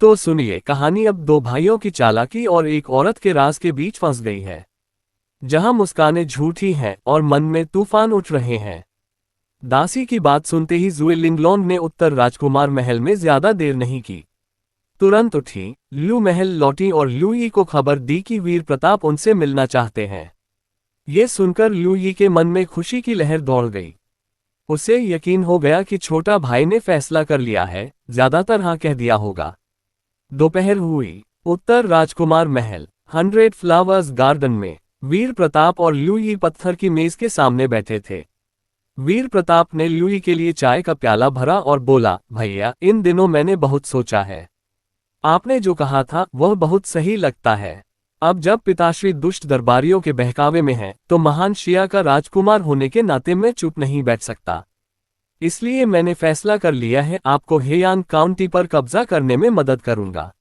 तो सुनिए कहानी अब दो भाइयों की चालाकी और एक औरत के राज के बीच फंस गई है, जहां मुस्कानें झूठी हैं और मन में तूफान उठ रहे हैं। दासी की बात सुनते ही जुए लिंगलोंग ने उत्तर राजकुमार महल में ज्यादा देर नहीं की। तुरंत उठी, लू महल लौटी और लुई को खबर दी कि वीर प्रताप उनसे मिलना चाहते हैं। ये सुनकर लुई के मन में खुशी की लहर दौड़ गई। उसे यकीन हो गया कि छोटा भाई ने फैसला कर लिया है, ज्यादातर हाँ कह दिया होगा। दोपहर हुई। उत्तर राजकुमार महल 100 फ्लावर्स गार्डन में वीर प्रताप और लुई पत्थर की मेज के सामने बैठे थे। वीर प्रताप ने लुई के लिए चाय का प्याला भरा और बोला, भैया, इन दिनों मैंने बहुत सोचा है। आपने जो कहा था वह बहुत सही लगता है। अब जब पिताश्री दुष्ट दरबारियों के बहकावे में हैं, तो महान शिया का राजकुमार होने के नाते मैं चुप नहीं बैठ सकता। इसलिए मैंने फैसला कर लिया है, आपको हेयान काउंटी पर कब्जा करने में मदद करूंगा।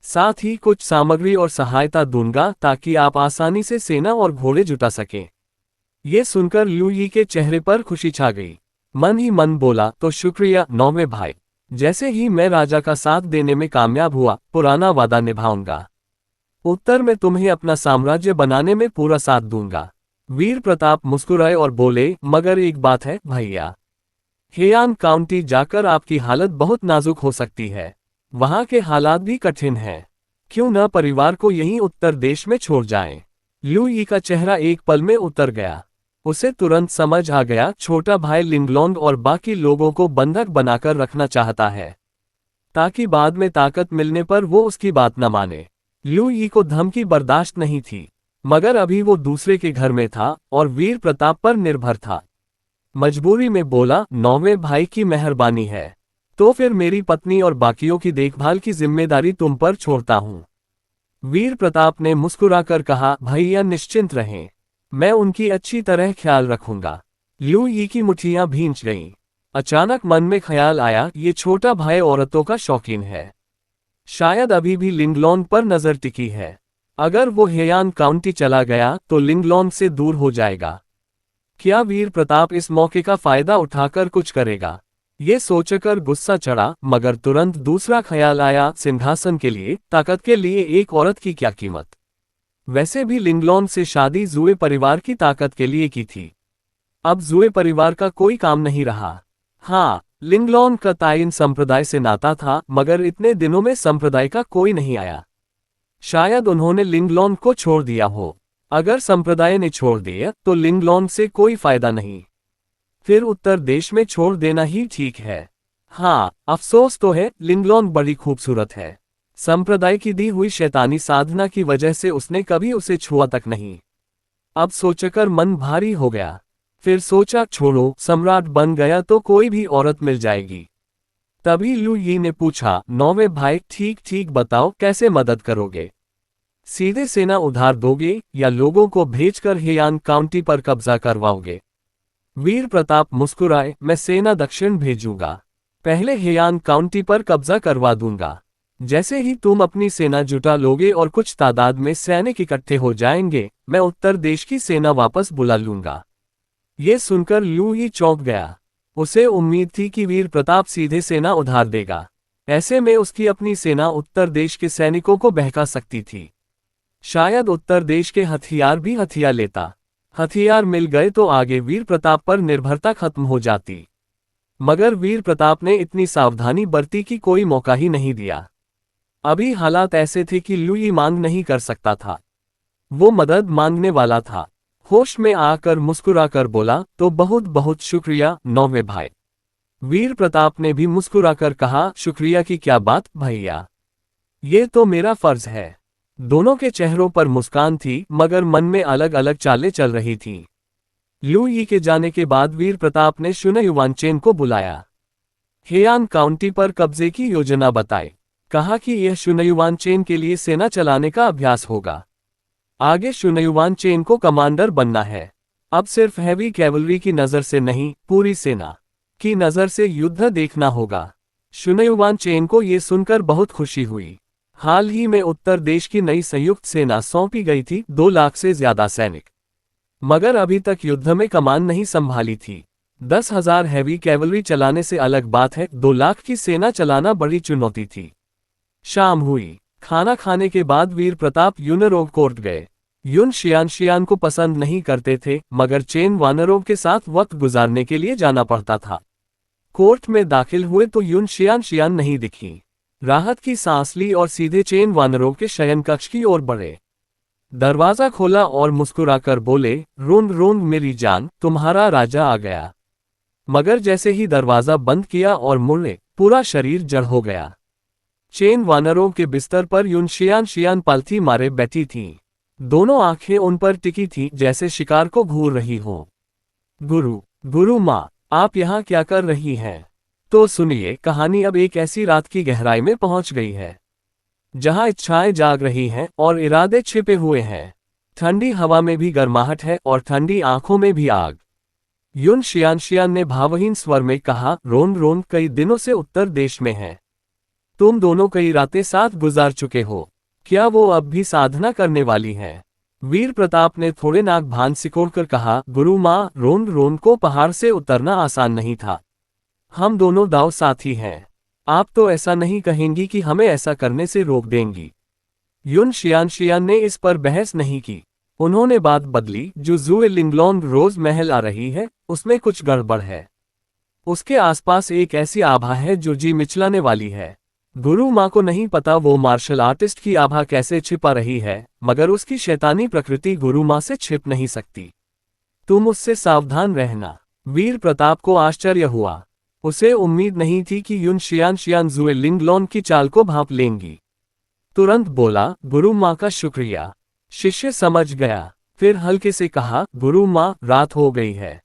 साथ ही कुछ सामग्री और सहायता दूंगा ताकि आप आसानी से सेना और घोड़े जुटा सकें। ये सुनकर लुई के चेहरे पर खुशी छा गई। मन ही मन बोला, तो शुक्रिया नौवे भाई। जैसे ही मैं राजा का साथ देने में कामयाब हुआ, पुराना वादा निभाऊंगा। उत्तर में तुम्हें अपना साम्राज्य बनाने में पूरा साथ दूंगा। वीर प्रताप मुस्कुराए और बोले, मगर एक बात है भैया, हेयान काउंटी जाकर आपकी हालत बहुत नाजुक हो सकती है। वहां के हालात भी कठिन हैं। क्यों न परिवार को यहीं उत्तर देश में छोड़ जाएं। लुई का चेहरा एक पल में उतर गया। उसे तुरंत समझ आ गया, छोटा भाई लिंगलोंग और बाकी लोगों को बंधक बनाकर रखना चाहता है, ताकि बाद में ताकत मिलने पर वो उसकी बात न माने। लुई को धमकी बर्दाश्त नहीं थी, मगर अभी वो दूसरे के घर में था और वीर प्रताप पर निर्भर था। मजबूरी में बोला, नौवें भाई की मेहरबानी है, तो फिर मेरी पत्नी और बाकियों की देखभाल की जिम्मेदारी तुम पर छोड़ता हूं। वीर प्रताप ने मुस्कुराकर कहा, भैया निश्चिंत रहें, मैं उनकी अच्छी तरह ख्याल रखूंगा। लुई की मुट्ठियां भींच गईं। अचानक मन में ख्याल आया, ये छोटा भाई औरतों का शौकीन है। शायद अभी भी लिंगलोंग पर नजर टिकी है। अगर वो हेयान काउंटी चला गया तो लिंगलोंग से दूर हो जाएगा। क्या वीर प्रताप इस मौके का फायदा उठाकर कुछ करेगा? ये सोचकर गुस्सा चढ़ा, मगर तुरंत दूसरा ख्याल आया, सिंहासन के लिए, ताकत के लिए एक औरत की क्या कीमत। वैसे भी लिंगलोंग से शादी जुए परिवार की ताकत के लिए की थी। अब जुए परिवार का कोई काम नहीं रहा। हाँ, लिंगलोंग का ताइन संप्रदाय से नाता था, मगर इतने दिनों में संप्रदाय का कोई नहीं आया। शायद उन्होंने लिंगलोंग को छोड़ दिया हो। अगर संप्रदाय ने छोड़ दिया तो लिंगलोंग से कोई फायदा नहीं। फिर उत्तर देश में छोड़ देना ही ठीक है। हाँ, अफसोस तो है, लिंगलोंग बड़ी खूबसूरत है। संप्रदाय की दी हुई शैतानी साधना की वजह से उसने कभी उसे छुआ तक नहीं। अब सोचकर मन भारी हो गया। फिर सोचा, छोड़ो, सम्राट बन गया तो कोई भी औरत मिल जाएगी। तभी लुई ने पूछा, नौवे भाई, ठीक ठीक बताओ, कैसे मदद करोगे? सीधे सेना उधार दोगे या लोगों को भेजकर हेयान काउंटी पर कब्जा करवाओगे? वीर प्रताप मुस्कुराए, मैं सेना दक्षिण भेजूंगा। पहले हेयान काउंटी पर कब्जा करवा दूंगा। जैसे ही तुम अपनी सेना जुटा लोगे और कुछ तादाद में सैनिक इकट्ठे हो जाएंगे, मैं उत्तर देश की सेना वापस बुला लूंगा। ये सुनकर लुई चौंक गया। उसे उम्मीद थी कि वीर प्रताप सीधे सेना उधार देगा। ऐसे में उसकी अपनी सेना उत्तर देश के सैनिकों को बहका सकती थी। शायद उत्तर देश के हथियार भी हथिया लेता। हथियार मिल गए तो आगे वीर प्रताप पर निर्भरता खत्म हो जाती। मगर वीर प्रताप ने इतनी सावधानी बरती कि कोई मौका ही नहीं दिया। अभी हालात ऐसे थे कि लुई मांग नहीं कर सकता था। वो मदद मांगने वाला था। होश में आकर मुस्कुराकर बोला, तो बहुत बहुत शुक्रिया नौवे भाई। वीर प्रताप ने भी मुस्कुराकर कहा, शुक्रिया की क्या बात भैया, ये तो मेरा फर्ज है। दोनों के चेहरों पर मुस्कान थी, मगर मन में अलग अलग चालें चल रही थीं। लुई के जाने के बाद वीर प्रताप ने शुनयुवानचेन को बुलाया। हेयान काउंटी पर कब्जे की योजना बताई। कहा कि यह शुनयुवानचेन के लिए सेना चलाने का अभ्यास होगा। आगे शुनयुवानचेन को कमांडर बनना है। अब सिर्फ हैवी कैवलरी की नजर से नहीं, पूरी सेना की नजर से युद्ध देखना होगा। शुनयुवानचेन को ये सुनकर बहुत खुशी हुई। हाल ही में उत्तर देश की नई संयुक्त सेना सौंपी गई थी, 2 लाख से ज्यादा सैनिक, मगर अभी तक युद्ध में कमान नहीं संभाली थी। 10,000 हैवी कैवलरी चलाने से अलग बात है, 2 लाख की सेना चलाना बड़ी चुनौती थी। शाम हुई। खाना खाने के बाद वीर प्रताप यूनरोव कोर्ट गए। युन शियान को पसंद नहीं करते थे, मगर चेन वानरोव के साथ वक्त गुजारने के लिए जाना पड़ता था। कोर्ट में दाखिल हुए तो युन शियान नहीं दिखी। राहत की सांस ली और सीधे चेन वानरोव के शयन कक्ष की ओर बढ़े। दरवाजा खोला और मुस्कुराकर बोले, रोन रोन मेरी जान, तुम्हारा राजा आ गया। मगर जैसे ही दरवाजा बंद किया और मुड़े, पूरा शरीर जड़ हो गया। चेन वानरों के बिस्तर पर युन शियान पालथी मारे बैठी थीं। दोनों आंखें उन पर टिकी थीं जैसे शिकार को घूर रही हों। गुरु माँ, आप यहाँ क्या कर रही हैं? तो सुनिए, कहानी अब एक ऐसी रात की गहराई में पहुंच गई है जहां इच्छाएं जाग रही हैं और इरादे छिपे हुए हैं। ठंडी हवा में भी गर्माहट है और ठंडी आंखों में भी आग। युन शियान ने भावहीन स्वर में कहा, रोन रोन कई दिनों से उत्तर देश में है। तुम दोनों कई रातें साथ गुजार चुके हो। क्या वो अब भी साधना करने वाली हैं? वीर प्रताप ने थोड़े नाक भान सिकोड़कर कहा, गुरु माँ, रोन रोन को पहाड़ से उतरना आसान नहीं था। हम दोनों दाव साथी हैं। आप तो ऐसा नहीं कहेंगी कि हमें ऐसा करने से रोक देंगी। युन शियान ने इस पर बहस नहीं की। उन्होंने बात बदली, जो जुए लिंगलोन रोज महल आ रही है, उसमें कुछ गड़बड़ है। उसके आसपास एक ऐसी आभा है जो जी मिचलाने वाली है। गुरु माँ को नहीं पता वो मार्शल आर्टिस्ट की आभा कैसे छिपा रही है, मगर उसकी शैतानी प्रकृति गुरु माँ से छिप नहीं सकती। तुम उससे सावधान रहना। वीर प्रताप को आश्चर्य हुआ। उसे उम्मीद नहीं थी कि युन शियान जुए लिंगलोन की चाल को भांप लेंगी। तुरंत बोला, गुरु माँ का शुक्रिया। शिष्य समझ गया। फिर हल्के से कहा, गुरु माँ, रात हो गई है।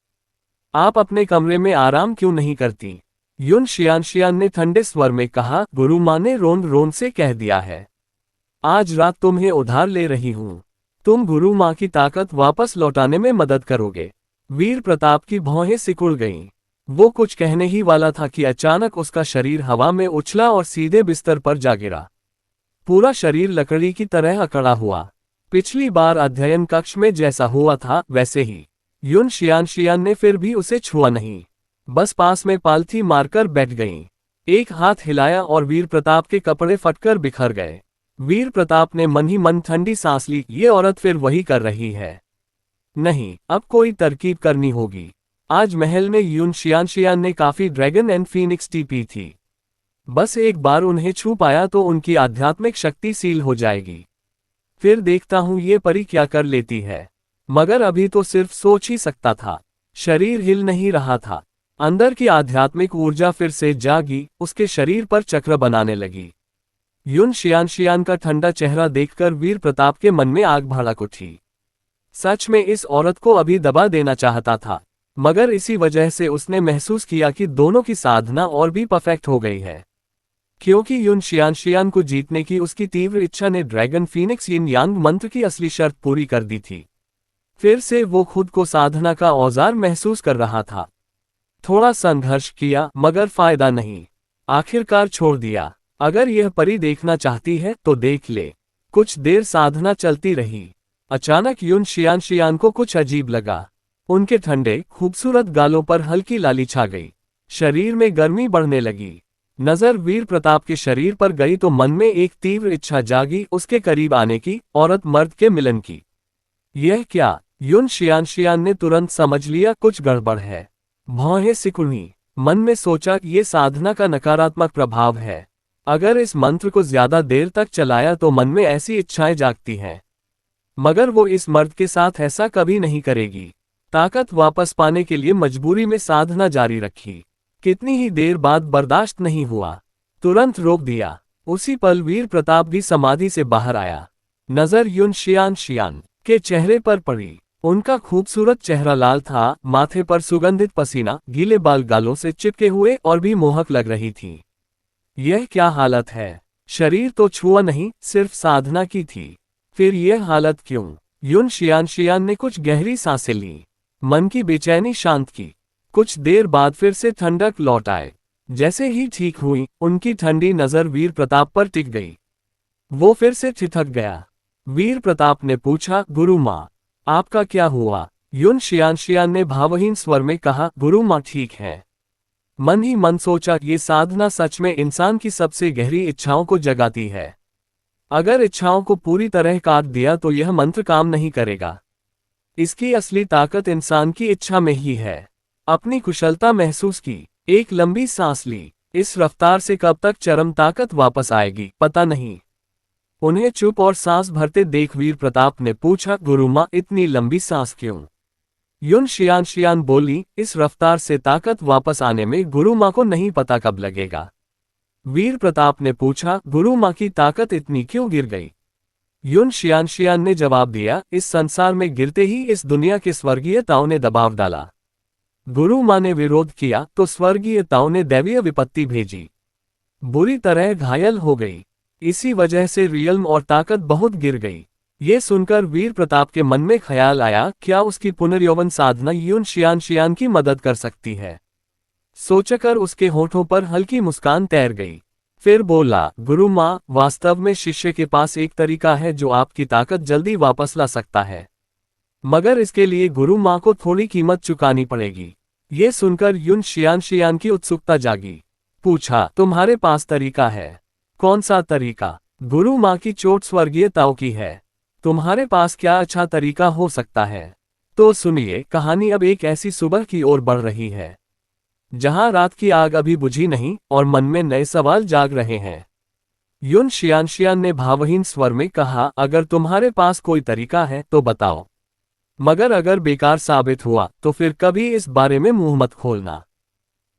आप अपने कमरे में आराम क्यों नहीं करती? युन शियान ने ठंडे स्वर में कहा, गुरु माँ ने रोन रोन से कह दिया है। आज रात तुम्हें उधार ले रही हूँ। तुम गुरु माँ की ताकत वापस लौटाने में मदद करोगे। वीर प्रताप की भौहें सिकुड़ गईं। वो कुछ कहने ही वाला था कि अचानक उसका शरीर हवा में उछला और सीधे बिस्तर पर जा गिरा। पूरा शरीर लकड़ी की तरह अकड़ा हुआ। पिछली बार अध्ययन कक्ष में जैसा हुआ था वैसे ही। युन शियान ने फिर भी उसे छुआ नहीं, बस पास में पालथी मारकर बैठ गईं। एक हाथ हिलाया और वीर प्रताप के कपड़े फटकर बिखर गए। वीर प्रताप ने मन ही मन ठंडी सांस ली, ये औरत फिर वही कर रही है। नहीं, अब कोई तरकीब करनी होगी। आज महल में युन शियान ने काफी dragon and Phoenix T P थी। बस एक बार उन्हें छू पाया तो उनकी आध्यात्मिक शक्ति सील हो जाएगी। फिर देखता हूं ये परी क्या कर लेती है। मगर अभी तो सिर्फ सोच ही सकता था। शरीर हिल नहीं रहा था। अंदर की आध्यात्मिक ऊर्जा फिर से जागी, उसके शरीर पर चक्र बनाने लगी। युन शियान का ठंडा चेहरा देखकर वीर प्रताप के मन में आग भड़क उठी। सच में इस औरत को अभी दबा देना चाहता था, मगर इसी वजह से उसने महसूस किया कि दोनों की साधना और भी परफेक्ट हो गई है। क्योंकि युन शियान को जीतने की उसकी तीव्र इच्छा ने ड्रैगन फीनिक्स यिन यांग मंत्र की असली शर्त पूरी कर दी थी। फिर से वो खुद को साधना का औजार महसूस कर रहा था। थोड़ा संघर्ष किया, मगर फायदा नहीं। आखिरकार छोड़ दिया। अगर यह परी देखना चाहती है तो देख ले। कुछ देर साधना चलती रही। अचानक युन शियान को कुछ अजीब लगा। उनके ठंडे, खूबसूरत गालों पर हल्की लाली छा गई। शरीर में गर्मी बढ़ने लगी। नजर वीर प्रताप के शरीर पर गई तो मन में एक तीव्र इच्छा जागी, उसके करीब आने की, औरत मर्द के मिलन की। यह क्या? युन शियान ने तुरंत समझ लिया कुछ गड़बड़ है। भौहें सिकुड़ी। मन में सोचा कि ये साधना का नकारात्मक प्रभाव है। अगर इस मंत्र को ज्यादा देर तक चलाया तो मन में ऐसी इच्छाएं जागती हैं। मगर वो इस मर्द के साथ ऐसा कभी नहीं करेगी। ताकत वापस पाने के लिए मजबूरी में साधना जारी रखी। कितनी ही देर बाद बर्दाश्त नहीं हुआ, तुरंत रोक दिया। उसी पल वीर प्रताप भी समाधि से बाहर आया। नजर युन शियान के चेहरे पर पड़ी। उनका खूबसूरत चेहरा लाल था, माथे पर सुगंधित पसीना, गीले बाल गालों से चिपके हुए और भी मोहक लग रही थी। यह क्या हालत है? शरीर तो छुआ नहीं, सिर्फ साधना की थी। फिर यह हालत क्यों? युन शियान ने कुछ गहरी सांसें ली, मन की बेचैनी शांत की। कुछ देर बाद फिर से ठंडक लौट आए। जैसे ही ठीक हुई, उनकी ठंडी नजर वीर प्रताप पर टिक गई। वो फिर से ठिठक गया। वीर प्रताप ने पूछा, गुरु माँ, आपका क्या हुआ? युन शियान ने भावहीन स्वर में कहा, गुरु माँ ठीक है। मन ही मन सोचा, ये साधना सच में इंसान की सबसे गहरी इच्छाओं को जगाती है। अगर इच्छाओं को पूरी तरह काट दिया तो यह मंत्र काम नहीं करेगा। इसकी असली ताकत इंसान की इच्छा में ही है। अपनी कुशलता महसूस की, एक लंबी सांस ली। इस रफ्तार से कब तक चरम ताकत वापस आएगी पता नहीं। उन्हें चुप और सांस भरते देख वीर प्रताप ने पूछा, गुरुमा इतनी लंबी सांस क्यों? युन शियान बोली, इस रफ्तार से ताकत वापस आने में गुरु माँ को नहीं पता कब लगेगा। वीर प्रताप ने पूछा, गुरु माँ की ताकत इतनी क्यों गिर गई? युन शियान ने जवाब दिया, इस संसार में गिरते ही इस दुनिया के स्वर्गीयताओं ने दबाव डाला। गुरु माँ ने विरोध किया तो स्वर्गीयताओं ने दैवीय विपत्ति भेजी। बुरी तरह घायल हो गई। इसी वजह से रियल्म और ताकत बहुत गिर गई। ये सुनकर वीर प्रताप के मन में ख्याल आया, क्या उसकी पुनर्यौवन साधना युन शियान की मदद कर सकती है? सोचकर उसके होठों पर हल्की मुस्कान तैर गई। फिर बोला, गुरु माँ, वास्तव में शिष्य के पास एक तरीका है जो आपकी ताकत जल्दी वापस ला सकता है, मगर इसके लिए गुरु माँ को थोड़ी कीमत चुकानी पड़ेगी। ये सुनकर युन शियान की उत्सुकता जागी। पूछा, तुम्हारे पास तरीका है? कौन सा तरीका? गुरु माँ की चोट स्वर्गीयताओं की है। तुम्हारे पास क्या अच्छा तरीका हो सकता है? तो सुनिए, कहानी अब एक ऐसी सुबह की ओर बढ़ रही है जहां रात की आग अभी बुझी नहीं और मन में नए सवाल जाग रहे हैं। युन शियान ने भावहीन स्वर में कहा, अगर तुम्हारे पास कोई तरीका है तो बताओ, मगर अगर बेकार साबित हुआ तो फिर कभी इस बारे में मुंह मत खोलना।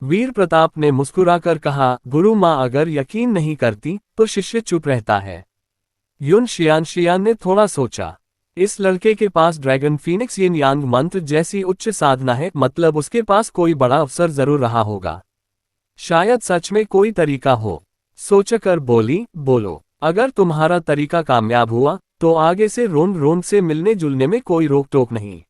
वीर प्रताप ने मुस्कुराकर कहा, गुरु माँ अगर यकीन नहीं करती तो शिष्य चुप रहता है। युन शियान ने थोड़ा सोचा, इस लड़के के पास ड्रैगन फीनिक्स यिन यांग मंत्र जैसी उच्च साधना है, मतलब उसके पास कोई बड़ा अवसर जरूर रहा होगा। शायद सच में कोई तरीका हो। सोचकर बोली, बोलो, अगर तुम्हारा तरीका कामयाब हुआ तो आगे से रोन से मिलने जुलने में कोई रोक टोक नहीं,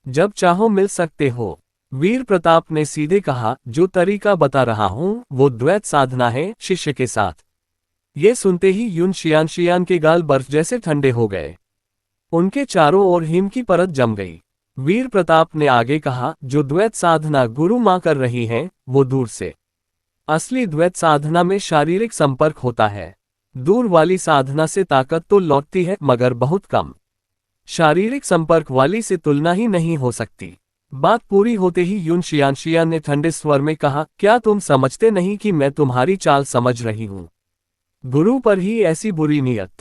जब चाहो मिल सकते हो। वीर प्रताप ने सीधे कहा, जो तरीका बता रहा हूं वो द्वैत साधना है शिष्य के साथ। ये सुनते ही युन शियान के गाल बर्फ जैसे ठंडे हो गए। उनके चारों ओर हिम की परत जम गई। वीर प्रताप ने आगे कहा, जो द्वैत साधना गुरु माँ कर रही हैं वो दूर से। असली द्वैत साधना में शारीरिक संपर्क होता है। दूर वाली साधना से ताकत तो लौटती है मगर बहुत कम। शारीरिक संपर्क वाली से तुलना ही नहीं हो सकती। बात पूरी होते ही युन शियान ने ठंडे स्वर में कहा, क्या तुम समझते नहीं कि मैं तुम्हारी चाल समझ रही हूं? गुरु पर ही ऐसी बुरी नियत,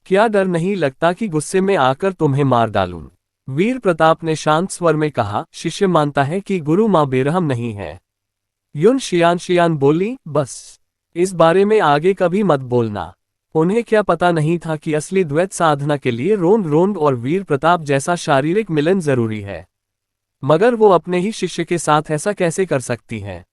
क्या डर नहीं लगता कि गुस्से में आकर तुम्हें मार डालूं? वीर प्रताप ने शांत स्वर में कहा, शिष्य मानता है कि गुरु माँ बेरहम नहीं है। युन शियान बोली, बस इस बारे में आगे कभी मत बोलना। उन्हें क्या पता नहीं था कि असली द्वैत साधना के लिए रोन और वीर प्रताप जैसा शारीरिक मिलन जरूरी है, मगर वो अपने ही शिष्य के साथ ऐसा कैसे कर सकती है?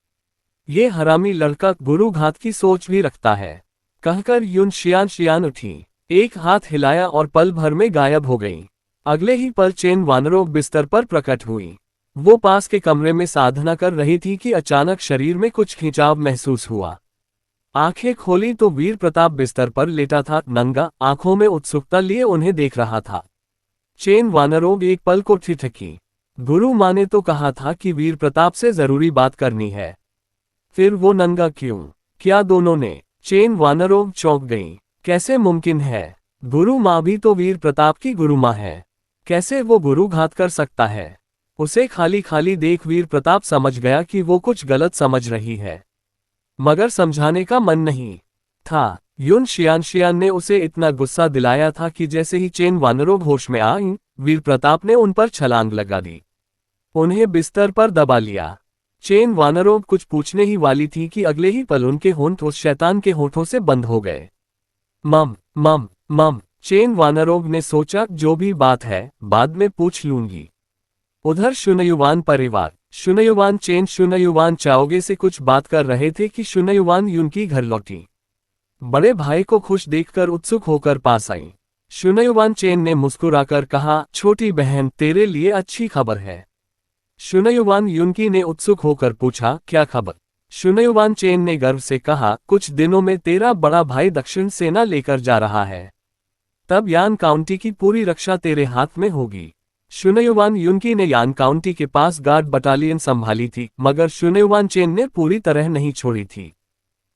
ये हरामी लड़का गुरुघात की सोच भी रखता है, कहकर युन शियान उठी, एक हाथ हिलाया और पल भर में गायब हो गई। अगले ही पल चेन वानरों बिस्तर पर प्रकट हुई। वो पास के कमरे में साधना कर रही थी कि अचानक शरीर में कुछ खिंचाव महसूस हुआ। आंखें खोली तो वीर प्रताप बिस्तर पर लेटा था, नंगा, आंखों में उत्सुकता लिए उन्हें देख रहा था। चेन वानरों एक पल को ठिठकी। गुरु माँ ने तो कहा था कि वीर प्रताप से जरूरी बात करनी है, फिर वो नंगा क्यों? क्या दोनों ने? चेन वानरों चौंक गई। कैसे मुमकिन है? गुरु माँ भी तो वीर प्रताप की गुरु माँ है, कैसे वो गुरुघात कर सकता है? उसे खाली खाली देख वीर प्रताप समझ गया कि वो कुछ गलत समझ रही है, मगर समझाने का मन नहीं था। युन शियान ने उसे इतना गुस्सा दिलाया था कि जैसे ही चेन वानरों होश में आई, वीर प्रताप ने उन पर छलांग लगा दी, उन्हें बिस्तर पर दबा लिया। चेन वानरों कुछ पूछने ही वाली थी कि अगले ही पल उनके होंठ उस शैतान के होठों से बंद हो गए। मम मम मम, चेन वानरों ने सोचा, जो भी बात है बाद में पूछ लूंगी। उधर शुनयुवान परिवार, शुनयुवान चेन शुनयुवान चाओगे से कुछ बात कर रहे थे कि शुनयुवान युन की घर लौटी। बड़े भाई को खुश देखकर उत्सुक होकर पास आई। शुनयुवान चेन ने मुस्कुराकर कहा, छोटी बहन, तेरे लिए अच्छी खबर है। शुनयुवान युनकी ने उत्सुक होकर पूछा, क्या खबर? शुनयुवान चेन ने गर्व से कहा, कुछ दिनों में तेरा बड़ा भाई दक्षिण सेना लेकर जा रहा है, तब यान काउंटी की पूरी रक्षा तेरे हाथ में होगी। शुनयुवान युनकी ने यान काउंटी के पास गार्ड बटालियन संभाली थी, मगर शुनयुवान चेन ने पूरी तरह नहीं छोड़ी थी।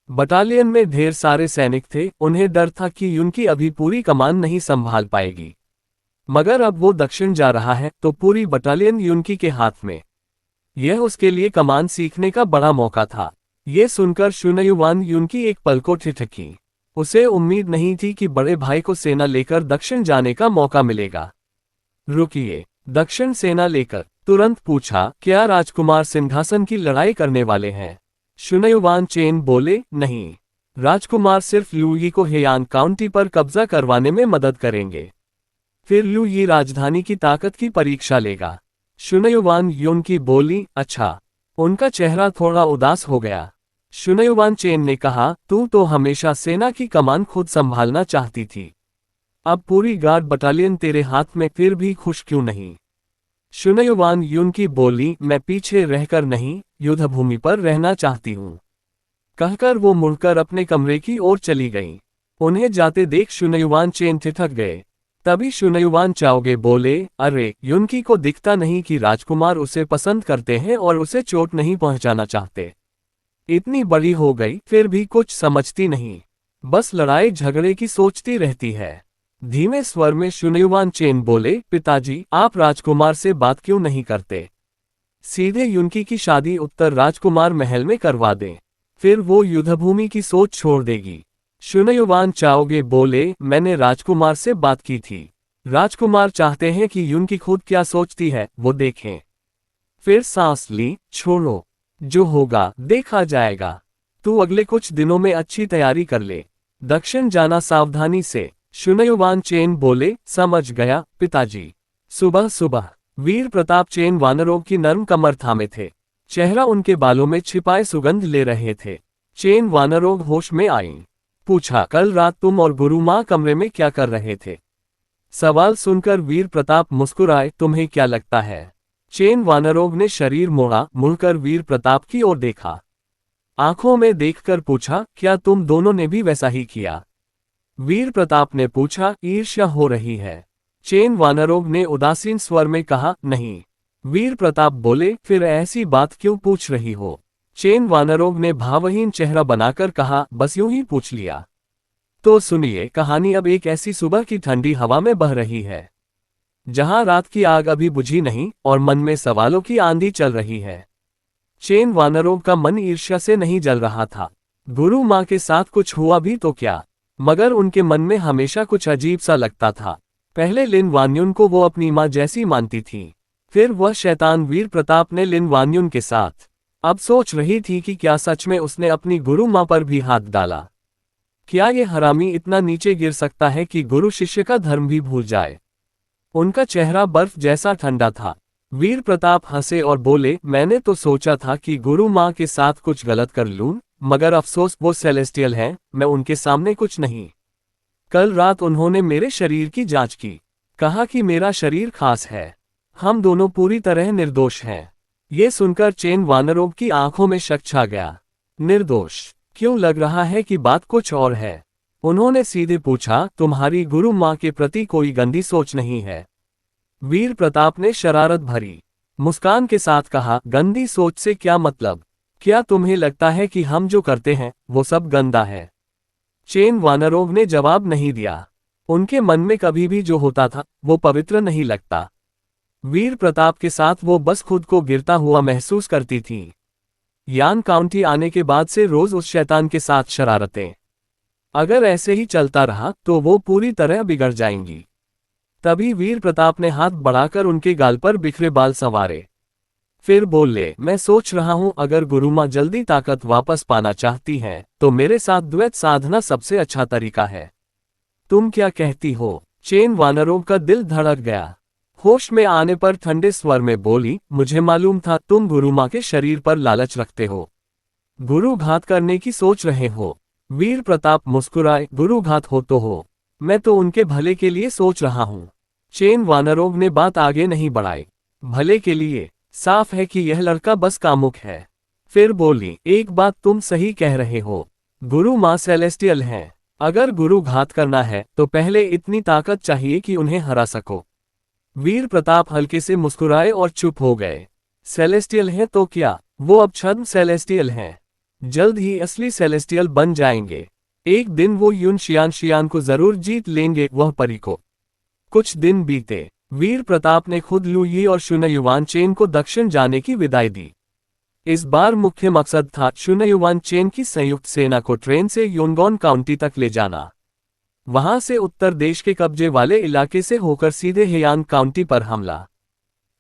बटालियन में ढेर सारे सैनिक थे, उन्हें डर था कि युनकी अभी पूरी कमान नहीं संभाल पाएगी। मगर अब वो दक्षिण जा रहा है तो पूरी बटालियन युनकी के हाथ में। यह उसके लिए कमान सीखने का बड़ा मौका था। ये सुनकर शुनयुवान युनकी एक पल को ठिठकी। उसे उम्मीद नहीं थी कि बड़े भाई को सेना लेकर दक्षिण जाने का मौका मिलेगा। रुकिए, दक्षिण सेना लेकर? तुरंत पूछा, क्या राजकुमार सिंहासन की लड़ाई करने वाले हैं? शुनयुवान चेन बोले, नहीं, राजकुमार सिर्फ लुई को हेयान काउंटी पर कब्जा करवाने में मदद करेंगे। फिर लुई राजधानी की ताकत की परीक्षा लेगा। शुनयुवान युनकी बोली, अच्छा। उनका चेहरा थोड़ा उदास हो गया। शुनयुवान चेन ने कहा, तू तो हमेशा सेना की कमान खुद संभालना चाहती थी, अब पूरी गार्ड बटालियन तेरे हाथ में, फिर भी खुश क्यों नहीं? शुनयुवान युनकी बोली, मैं पीछे रहकर नहीं, युद्धभूमि पर रहना चाहती हूँ। कहकर वो मुड़कर अपने कमरे की ओर चली गई। उन्हें जाते देख शुनयुवान चेन ठिठक गए। तभी शुनयुवान चाओगे बोले, अरे, युनकी को दिखता नहीं कि राजकुमार उसे पसंद करते हैं और उसे चोट नहीं पहुंचाना चाहते। इतनी बड़ी हो गई फिर भी कुछ समझती नहीं, बस लड़ाई झगड़े की सोचती रहती है। धीमे स्वर में शुनयुवान चेन बोले, पिताजी, आप राजकुमार से बात क्यों नहीं करते? सीधे युनकी की शादी उत्तर राजकुमार महल में करवा दें, फिर वो युद्धभूमि की सोच छोड़ देगी। शुनयुवान चाओगे बोले, मैंने राजकुमार से बात की थी। राजकुमार चाहते हैं कि युनकी खुद क्या सोचती है वो देखें। फिर सांस ली, छोड़ो, जो होगा देखा जाएगा। तू अगले कुछ दिनों में अच्छी तैयारी कर ले, दक्षिण जाना सावधानी से। शुनयुवान चेन बोले, समझ गया पिताजी। सुबह सुबह वीर प्रताप चेन वानरों की नर्म कमर थामे थे। चेहरा उनके बालों में छिपाए सुगंध ले रहे थे। चेन वानरों होश में आईं। पूछा, कल रात तुम और गुरु माँ कमरे में क्या कर रहे थे? सवाल सुनकर वीर प्रताप मुस्कुराए, तुम्हें क्या लगता है? चेन वानरों ने शरीर मोड़ा, मुड़कर वीर प्रताप की ओर देखा। आंखों में देखकर पूछा, क्या तुम दोनों ने भी वैसा ही किया? वीर प्रताप ने पूछा, ईर्ष्या हो रही है? चेन वानरों ने उदासीन स्वर में कहा, नहीं। वीर प्रताप बोले, फिर ऐसी बात क्यों पूछ रही हो? चेन वानरों ने भावहीन चेहरा बनाकर कहा, बस यूं ही पूछ लिया। तो सुनिए कहानी। अब एक ऐसी सुबह की ठंडी हवा में बह रही है, जहां रात की आग अभी बुझी नहीं और मन में सवालों की आंधी चल रही है। चेन वानरों का मन ईर्ष्या से नहीं जल रहा था। गुरु माँ के साथ कुछ हुआ भी तो क्या, मगर उनके मन में हमेशा कुछ अजीब सा लगता था। पहले लिन वान्युन को वो अपनी माँ जैसी मानती थी, फिर वह शैतान वीर प्रताप ने लिन वान्युन के साथ। अब सोच रही थी कि क्या सच में उसने अपनी गुरु माँ पर भी हाथ डाला? क्या ये हरामी इतना नीचे गिर सकता है कि गुरु शिष्य का धर्म भी भूल जाए? उनका चेहरा बर्फ जैसा ठंडा था। वीर प्रताप हंसे और बोले, मैंने तो सोचा था कि गुरु माँ के साथ कुछ गलत कर लूं, मगर अफसोस वो सेलेस्टियल हैं, मैं उनके सामने कुछ नहीं। कल रात उन्होंने मेरे शरीर की जांच की, कहा कि मेरा शरीर खास है, हम दोनों पूरी तरह निर्दोष हैं। ये सुनकर चेन वानरों की आंखों में शक छा गया। निर्दोष? क्यों लग रहा है कि बात कुछ और है? उन्होंने सीधे पूछा, तुम्हारी गुरु माँ के प्रति कोई गंदी सोच नहीं है? वीर प्रताप ने शरारत भरी मुस्कान के साथ कहा, गंदी सोच से क्या मतलब? क्या तुम्हें लगता है कि हम जो करते हैं वो सब गंदा है? चेन वानरों ने जवाब नहीं दिया। उनके मन में कभी भी जो होता था वो पवित्र नहीं लगता। वीर प्रताप के साथ वो बस खुद को गिरता हुआ महसूस करती थी। यान काउंटी आने के बाद से रोज उस शैतान के साथ शरारतें। अगर ऐसे ही चलता रहा तो वो पूरी तरह बिगड़ जाएंगी। तभी वीर प्रताप ने हाथ बढ़ाकर उनके गाल पर बिखरे बाल संवारे। फिर बोले, मैं सोच रहा हूं अगर गुरुमाँ जल्दी ताकत वापस पाना चाहती हैं तो मेरे साथ द्वैत साधना सबसे अच्छा तरीका है। तुम क्या कहती हो? चेन वानरों का दिल धड़क गया। होश में आने पर ठंडे स्वर में बोली, मुझे मालूम था तुम गुरुमाँ के शरीर पर लालच रखते हो, गुरु घात करने की सोच रहे हो। वीर प्रताप मुस्कुराए, गुरु घात हो तो हो, मैं तो उनके भले के लिए सोच रहा हूँ। चेन वानरों ने बात आगे नहीं बढ़ाई। भले के लिए? साफ है कि यह लड़का बस कामुक है। फिर बोली, एक बात तुम सही कह रहे हो, गुरु माँ सेलेस्टियल हैं। अगर गुरु घात करना है तो पहले इतनी ताकत चाहिए कि उन्हें हरा सको। वीर प्रताप हल्के से मुस्कुराए और चुप हो गए। सेलेस्टियल हैं तो क्या, वो अब छद्म सेलेस्टियल हैं। जल्द ही असली सेलेस्टियल बन जाएंगे। एक दिन वो यून शियान को जरूर जीत लेंगे, वह परी को। कुछ दिन बीते। वीर प्रताप ने खुद लू यी और शुनयुआन चेन को दक्षिण जाने की विदाई दी। इस बार मुख्य मकसद था शुनयुआन चेन की संयुक्त सेना को ट्रेन से योनगॉन काउंटी तक ले जाना। वहां से उत्तर देश के कब्जे वाले इलाके से होकर सीधे हेयान काउंटी पर हमला।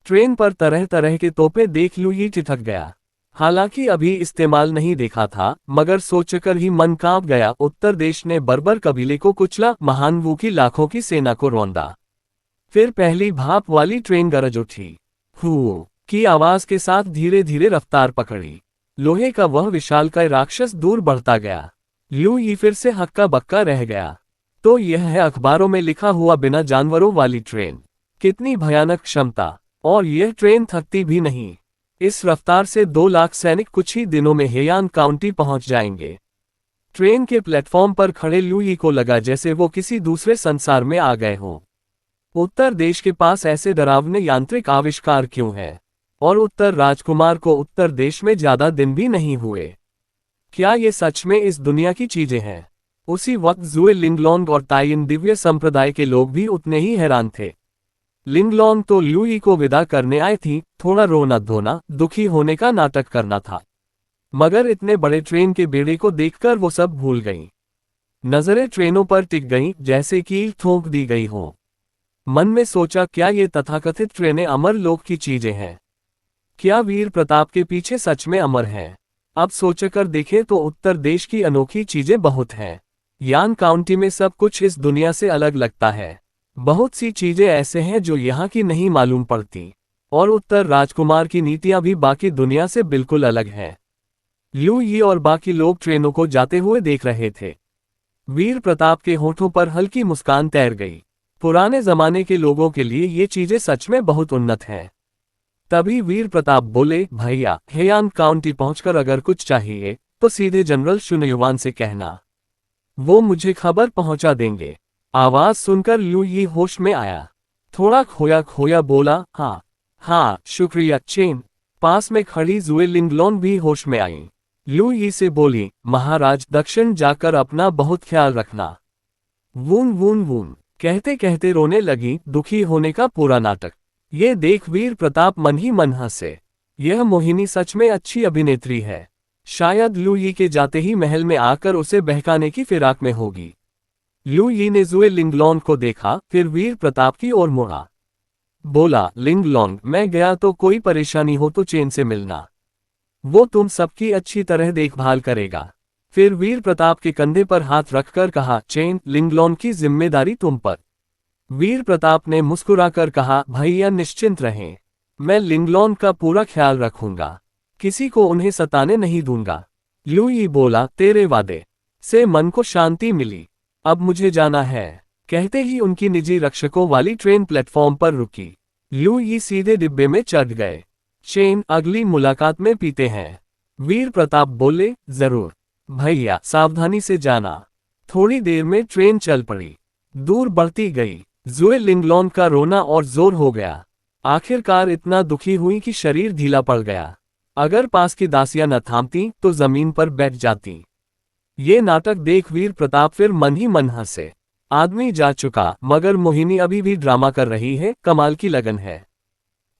ट्रेन पर तरह तरह के तोपे देख लू यी ठिठक गया। हालांकि अभी इस्तेमाल नहीं देखा था, मगर सोचकर ही मन कांप गया। उत्तर देश ने बर्बर कबीले को कुचला, महान वू की लाखों की सेना को रौंदा। फिर पहली भाप वाली ट्रेन गरज उठी। हू की आवाज के साथ धीरे धीरे रफ्तार पकड़ी। लोहे का वह विशालकाय राक्षस दूर बढ़ता गया। लू यी फिर से हक्का बक्का रह गया। तो यह है अखबारों में लिखा हुआ बिना जानवरों वाली ट्रेन। कितनी भयानक क्षमता! और यह ट्रेन थकती भी नहीं। इस रफ्तार से 2 लाख सैनिक कुछ ही दिनों में हेयान काउंटी पहुंच जाएंगे। ट्रेन के प्लेटफॉर्म पर खड़े लू यी को लगा जैसे वो किसी दूसरे संसार में आ गए हों। उत्तर देश के पास ऐसे डरावने यांत्रिक आविष्कार क्यों है? और उत्तर राजकुमार को उत्तर देश में ज्यादा दिन भी नहीं हुए। क्या ये सच में इस दुनिया की चीजें हैं? उसी वक्त जुए लिंगलोंग और ताइन दिव्य संप्रदाय के लोग भी उतने ही हैरान थे। लिंगलोंग तो लू यी को विदा करने आई थी, थोड़ा रोना धोना, दुखी होने का नाटक करना था। मगर इतने बड़े ट्रेन के बेड़े को देखकर वो सब भूल गईं। नजरें ट्रेनों पर टिक गईं, जैसे कील ठोक दी गई हो। मन में सोचा, क्या ये तथाकथित ट्रेनें अमर लोक की चीजें हैं? क्या वीर प्रताप के पीछे सच में अमर हैं? अब सोचकर देखें तो उत्तर देश की अनोखी चीजें बहुत हैं। यान काउंटी में सब कुछ इस दुनिया से अलग लगता है। बहुत सी चीजें ऐसे हैं जो यहाँ की नहीं मालूम पड़ती। और उत्तर राजकुमार की नीतियां भी बाकी दुनिया से बिल्कुल अलग हैं। लू यी और बाकी लोग ट्रेनों को जाते हुए देख रहे थे। वीर प्रताप के होठों पर हल्की मुस्कान तैर गई। पुराने जमाने के लोगों के लिए ये चीजें सच में बहुत उन्नत हैं। तभी वीर प्रताप बोले, भैया, हेयान काउंटी पहुंचकर अगर कुछ चाहिए तो सीधे जनरल शुनयुआन से कहना, वो मुझे खबर पहुंचा देंगे। आवाज सुनकर लू यी होश में आया। थोड़ा खोया खोया बोला, हाँ हाँ शुक्रिया चेन। पास में खड़ी जुए लिंगलोन भी होश में आई। लू यी से बोली, महाराज, दक्षिण जाकर अपना बहुत ख्याल रखना। वून वून वून कहते कहते रोने लगी। दुखी होने का पूरा नाटक। ये देख वीर प्रताप मन ही मन हंसे। यह मोहिनी सच में अच्छी अभिनेत्री है। शायद लू यी के जाते ही महल में आकर उसे बहकाने की फिराक में होगी। लू यी ने जुए लिंगलोंग को देखा, फिर वीर प्रताप की ओर मुड़ा। बोला, लिंगलोंग, मैं गया तो कोई परेशानी हो तो चेन से मिलना। वो तुम सबकी अच्छी तरह देखभाल करेगा। फिर वीर प्रताप के कंधे पर हाथ रखकर कहा, चेन, लिंगलोंग की जिम्मेदारी तुम पर। वीर प्रताप ने मुस्कुराकर कहा, भैया निश्चिंत रहें, मैं लिंगलोंग का पूरा ख्याल रखूंगा। किसी को उन्हें सताने नहीं दूंगा। लू यी बोला, तेरे वादे से मन को शांति मिली। अब मुझे जाना है। कहते ही उनकी निजी रक्षकों वाली ट्रेन प्लेटफॉर्म पर रुकी। लू यी सीधे डिब्बे में चढ़ गए। चेन, अगली मुलाकात में पीते हैं। वीर प्रताप बोले, जरूर भैया, सावधानी से जाना। थोड़ी देर में ट्रेन चल पड़ी। दूर बढ़ती गई। जुए लिंगलोंग का रोना और जोर हो गया। आखिरकार इतना दुखी हुई कि शरीर ढीला पड़ गया। अगर पास की दासियां न थामती तो जमीन पर बैठ जाती। ये नाटक देख वीर प्रताप फिर मन ही मन हंसे। आदमी जा चुका, मगर मोहिनी अभी भी ड्रामा कर रही है, कमाल की लगन है।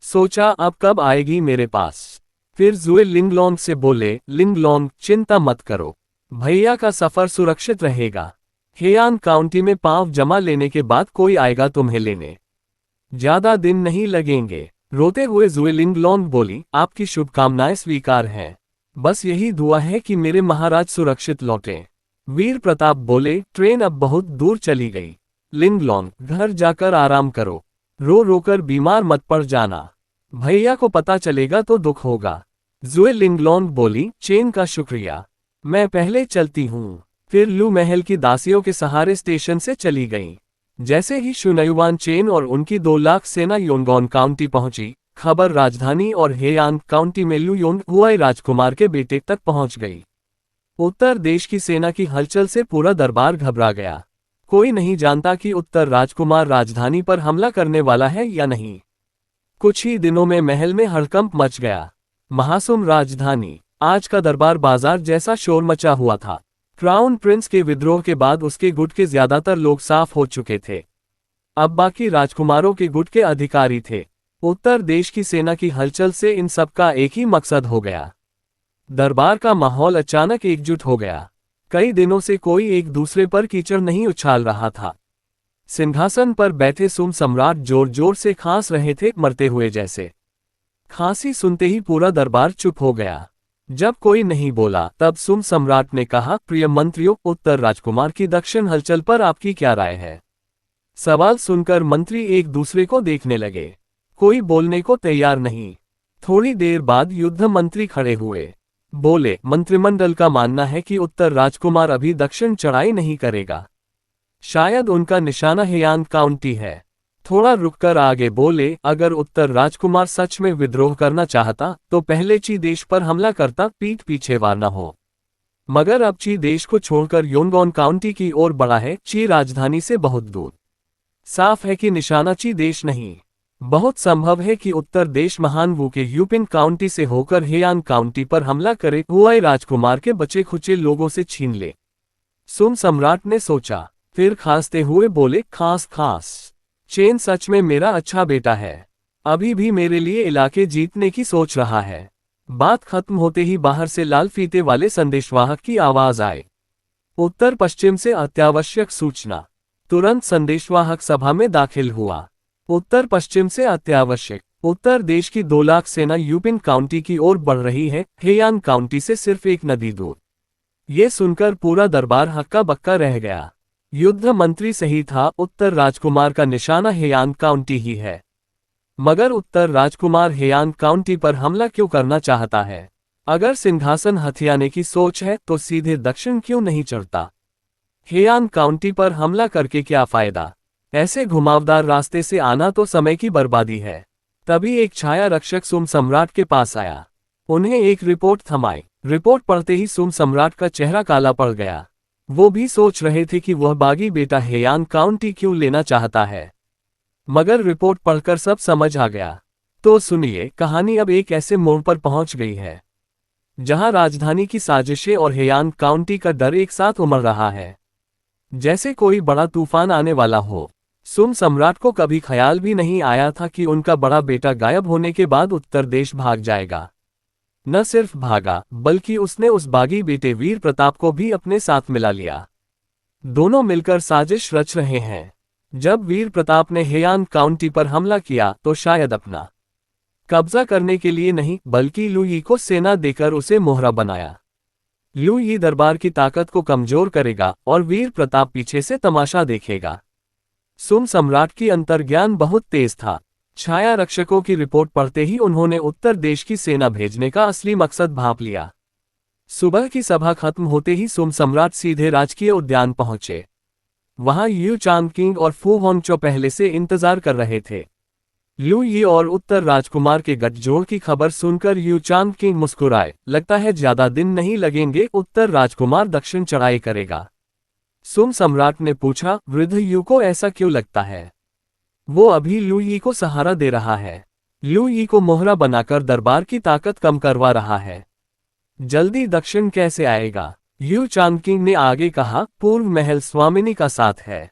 सोचा, अब कब आएगी मेरे पास। फिर जुए लिंगलोंग से बोले, लिंगलोंग, चिंता मत करो, भैया का सफर सुरक्षित रहेगा। हेयान काउंटी में पांव जमा लेने के बाद कोई आएगा तुम्हें लेने। ज्यादा दिन नहीं लगेंगे। रोते हुए जुए लिंगलोंग बोली, आपकी शुभकामनाएं स्वीकार हैं। बस यही दुआ है कि मेरे महाराज सुरक्षित लौटें। वीर प्रताप बोले, ट्रेन अब बहुत दूर चली गई। लिंगलोंग, घर जाकर आराम करो। रो रोकर बीमार मत पड़ जाना। भैया को पता चलेगा तो दुख होगा। जुए लिंगलोंग बोली, चेन का शुक्रिया, मैं पहले चलती हूँ। फिर लू महल की दासियों के सहारे स्टेशन से चली गईं। जैसे ही शुनयुआन चेन और उनकी 2 लाख सेना योनगॉन काउंटी पहुंची, खबर राजधानी और हेयान काउंटी में लू योंग हुआई राजकुमार के बेटे तक पहुंच गई। उत्तर देश की सेना की हलचल से पूरा दरबार घबरा गया। कोई नहीं जानता कि उत्तर राजकुमार राजधानी पर हमला करने वाला है या नहीं। कुछ ही दिनों में महल में हड़कंप मच गया। महासुम राजधानी, आज का दरबार बाजार जैसा शोर मचा हुआ था। क्राउन प्रिंस के विद्रोह के बाद उसके गुट के ज्यादातर लोग साफ हो चुके थे। अब बाकी राजकुमारों के गुट के अधिकारी थे। उत्तर देश की सेना की हलचल से इन सब का एक ही मकसद हो गया। दरबार का माहौल अचानक एकजुट हो गया। कई दिनों से कोई एक दूसरे पर कीचड़ नहीं उछाल रहा था। सिंहासन पर बैठे सुम सम्राट जोर जोर से खांस रहे थे, मरते हुए जैसे। खांसी सुनते ही पूरा दरबार चुप हो गया। जब कोई नहीं बोला तब सुम सम्राट ने कहा, प्रिय मंत्रियों, उत्तर राजकुमार की दक्षिण हलचल पर आपकी क्या राय है? सवाल सुनकर मंत्री एक दूसरे को देखने लगे। कोई बोलने को तैयार नहीं। थोड़ी देर बाद युद्ध मंत्री खड़े हुए। बोले, मंत्रिमंडल का मानना है कि उत्तर राजकुमार अभी दक्षिण चढ़ाई नहीं करेगा। शायद उनका निशाना हेयांग काउंटी है। थोड़ा रुककर आगे बोले, अगर उत्तर राजकुमार सच में विद्रोह करना चाहता तो पहले ची देश पर हमला करता, पीठ पीछे वार न हो। मगर अब ची देश को छोड़कर योनगॉन काउंटी की ओर बढ़ा है, ची राजधानी से बहुत दूर। साफ है कि निशाना ची देश नहीं। बहुत संभव है कि उत्तर देश महान वू के यूपिन काउंटी से होकर हेयांग काउंटी पर हमला करे, हुआई राजकुमार के बचे खुचे लोगों से छीन ले। सुम सम्राट ने सोचा, फिर खांसते हुए बोले, खांस खांस। चेन सच में मेरा अच्छा बेटा है। अभी भी मेरे लिए इलाके जीतने की सोच रहा है। बात खत्म होते ही बाहर से लाल फीते वाले संदेशवाहक की आवाज आए। उत्तर पश्चिम से अत्यावश्यक सूचना। तुरंत संदेशवाहक सभा में दाखिल हुआ। उत्तर पश्चिम से अत्यावश्यक। उत्तर देश की 2 लाख सेना यूपिन काउंटी की ओर बढ़ रही है, हेयांग काउंटी से सिर्फ एक नदी दूर। ये सुनकर पूरा दरबार हक्का बक्का रह गया। युद्ध मंत्री सही था, उत्तर राजकुमार का निशाना हेयांग काउंटी ही है। मगर उत्तर राजकुमार हेयांग काउंटी पर हमला क्यों करना चाहता है? अगर सिंहासन हथियाने की सोच है तो सीधे दक्षिण क्यों नहीं चढ़ता? हेयांग काउंटी पर हमला करके क्या फायदा? ऐसे घुमावदार रास्ते से आना तो समय की बर्बादी है। तभी एक छाया रक्षक सुम सम्राट के पास आया। उन्हें एक रिपोर्ट थमाई। रिपोर्ट पढ़ते ही सुम सम्राट का चेहरा काला पड़ गया। वो भी सोच रहे थे कि वह बागी बेटा हेयांग काउंटी क्यों लेना चाहता है, मगर रिपोर्ट पढ़कर सब समझ आ गया। तो सुनिए, कहानी अब एक ऐसे मोड़ पर पहुंच गई है जहां राजधानी की साजिशें और हेयांग काउंटी का डर एक साथ उमड़ रहा है, जैसे कोई बड़ा तूफान आने वाला हो। सुम सम्राट को कभी ख्याल भी नहीं आया था कि उनका बड़ा बेटा गायब होने के बाद उत्तर देश भाग जाएगा। न सिर्फ भागा, बल्कि उसने उस बागी बेटे वीर प्रताप को भी अपने साथ मिला लिया। दोनों मिलकर साजिश रच रहे हैं। जब वीर प्रताप ने हेयांग काउंटी पर हमला किया तो शायद अपना कब्जा करने के लिए नहीं, बल्कि लू यी को सेना देकर उसे मोहरा बनाया। लू यी दरबार की ताकत को कमजोर करेगा और वीर प्रताप पीछे से तमाशा देखेगा। सुम सम्राट की अंतर्ज्ञान बहुत तेज था। छाया रक्षकों की रिपोर्ट पढ़ते ही उन्होंने उत्तर देश की सेना भेजने का असली मकसद भांप लिया। सुबह की सभा खत्म होते ही सुम सम्राट सीधे राजकीय उद्यान पहुंचे। वहां यू चांग किंग और फू होंगचो पहले से इंतजार कर रहे थे। लू यी और उत्तर राजकुमार के गठजोड़ की खबर सुनकर यू चांग किंग मुस्कुराए। लगता है ज्यादा दिन नहीं लगेंगे, उत्तर राजकुमार दक्षिण चढ़ाई करेगा। सुम सम्राट ने पूछा, वृद्ध यू को ऐसा क्यों लगता है? वो अभी लू यी को सहारा दे रहा है। लू यी को मोहरा बनाकर दरबार की ताकत कम करवा रहा है। जल्दी दक्षिण कैसे आएगा? यू चांग किंग ने आगे कहा, पूर्व महल स्वामिनी का साथ है।